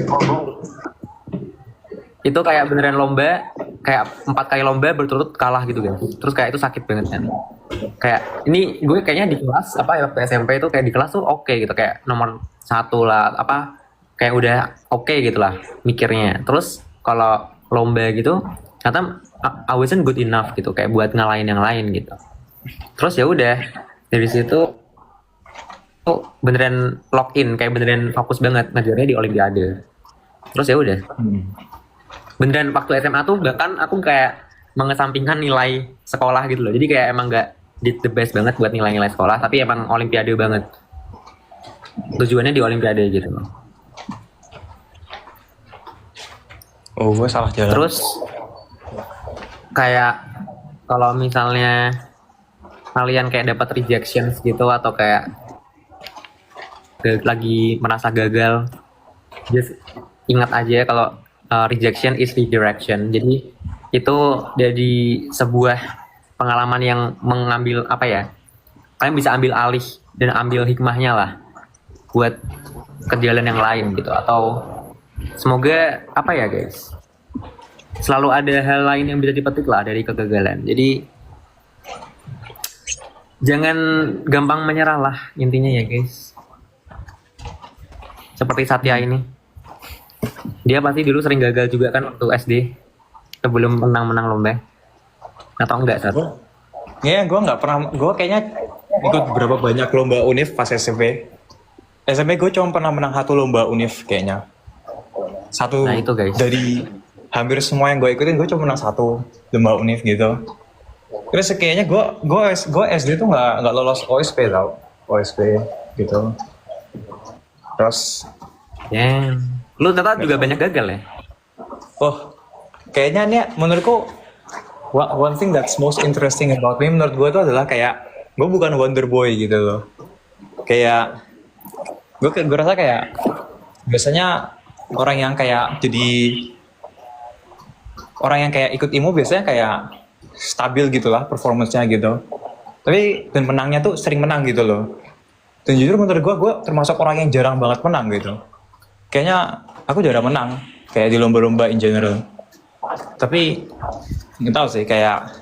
itu kayak beneran lomba, kayak 4 kali lomba berturut kalah gitu kan. Terus kayak itu sakit banget kan. Kayak ini gue kayaknya di kelas apa ya, waktu SMP itu kayak di kelas tuh oke gitu, kayak nomor 1 lah, apa kayak udah oke gitu lah mikirnya. Terus kalau lomba gitu ternyata I wasn't good enough gitu, kayak buat ngalahin yang lain gitu. Terus ya udah dari situ tuh beneran lock in, kayak beneran fokus banget ngajarnya di Olimpiade. Terus ya udah beneran waktu SMA tuh bahkan aku kayak mengesampingkan nilai sekolah gitu loh. Jadi kayak emang gak did the best banget buat nilai-nilai sekolah, tapi emang Olimpiade banget. Tujuannya di Olimpiade gitu loh.
Oh, gue salah jalan.
Terus kayak kalau misalnya kalian kayak dapat rejections gitu atau kayak lagi merasa gagal, just ingat aja kalau rejection is redirection. Jadi itu jadi sebuah pengalaman yang mengambil apa ya, kalian bisa ambil alih dan ambil hikmahnya lah buat ke jalan yang lain gitu. Atau semoga apa ya guys, selalu ada hal lain yang bisa dipetik lah dari kegagalan. Jadi jangan gampang menyerah lah intinya ya guys. Seperti Satya ini, dia pasti dulu sering gagal juga kan waktu SD sebelum menang lomba, atau enggak Sat?
Iya, gue nggak pernah, gue kayaknya ikut berapa banyak lomba univ pas SMP. SMP gue cuma pernah menang 1 lomba univ kayaknya. Satu.
Nah, itu, guys.
Dari hampir semua yang gue ikutin, gue cuma menang 1 lomba univ gitu. Terus kayaknya gue SD tuh nggak lolos OSP tau, OSP gitu. Terus,
lu ternyata juga banyak gagal ya?
oh, kayaknya nih menurutku one thing that's most interesting about me menurut gue tuh adalah kayak gue bukan wonder boy gitu loh. Kayak gue rasa kayak biasanya orang yang kayak ikut IMO biasanya kayak stabil gitulah performance-nya gitu. Tapi dan menangnya tuh sering menang gitu loh. Dan jujur menurut gue termasuk orang yang jarang banget menang gitu. Kayaknya aku jarang menang kayak di lomba-lomba in general. Tapi nggak tahu sih, kayak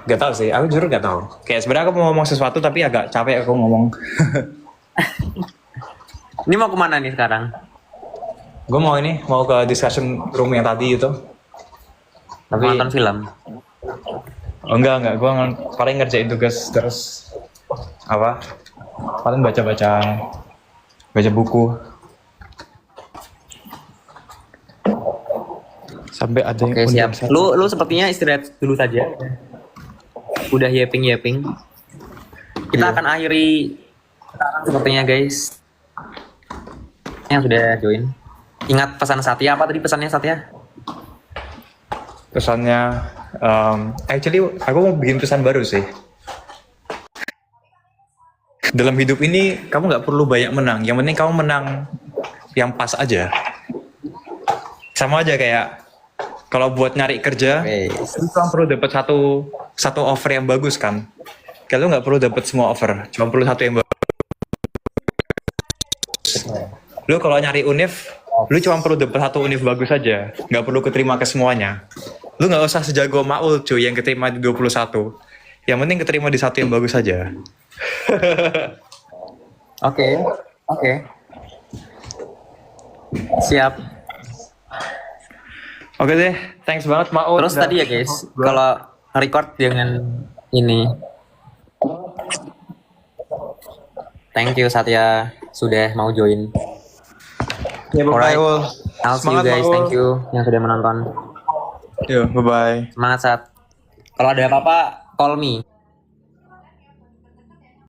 nggak tahu sih. Aku jujur nggak tahu. Kayak sebenarnya aku mau ngomong sesuatu tapi agak capek aku ngomong.
Ini mau kemana nih sekarang?
Gue mau ke discussion room yang tadi itu. Tapi
Nonton film?
oh, enggak. Gue paling ngerjain tugas terus apa? Paling baca buku. Sampai ada yang
Oke, siap. Lu sepertinya istirahat dulu saja. Udah yapping. Kita akan akhiri sepertinya guys. Yang sudah join. Ingat pesan Satya, apa tadi pesannya Satya?
Pesannya, actually aku mau bikin pesan baru sih. Dalam hidup ini kamu nggak perlu banyak menang. Yang penting kamu menang yang pas aja. Sama aja kayak Kalau buat nyari kerja,
Oke.
lu cuma perlu dapat satu offer yang bagus kan. Kayak lu nggak perlu dapat semua offer, cuma perlu satu yang bagus. Lu kalau nyari univ, lu cuma perlu dapat satu univ bagus aja, nggak perlu keterima ke semuanya. Lu nggak usah sejago Maul cuy yang keterima di 21. Yang penting keterima di satu yang bagus aja.
Oke. Oke. Siap.
Oke deh, thanks banget Maul.
Terus tadi ya guys, kalau record dengan ini. Thank you Satya sudah mau join.
Ya, bye-bye,
Alright.
Maul.
I'll see you
Semangat,
guys.
Maul.
Thank you yang sudah menonton.
Yo, bye-bye.
Semangat Sat. Kalau ada apa-apa, call me.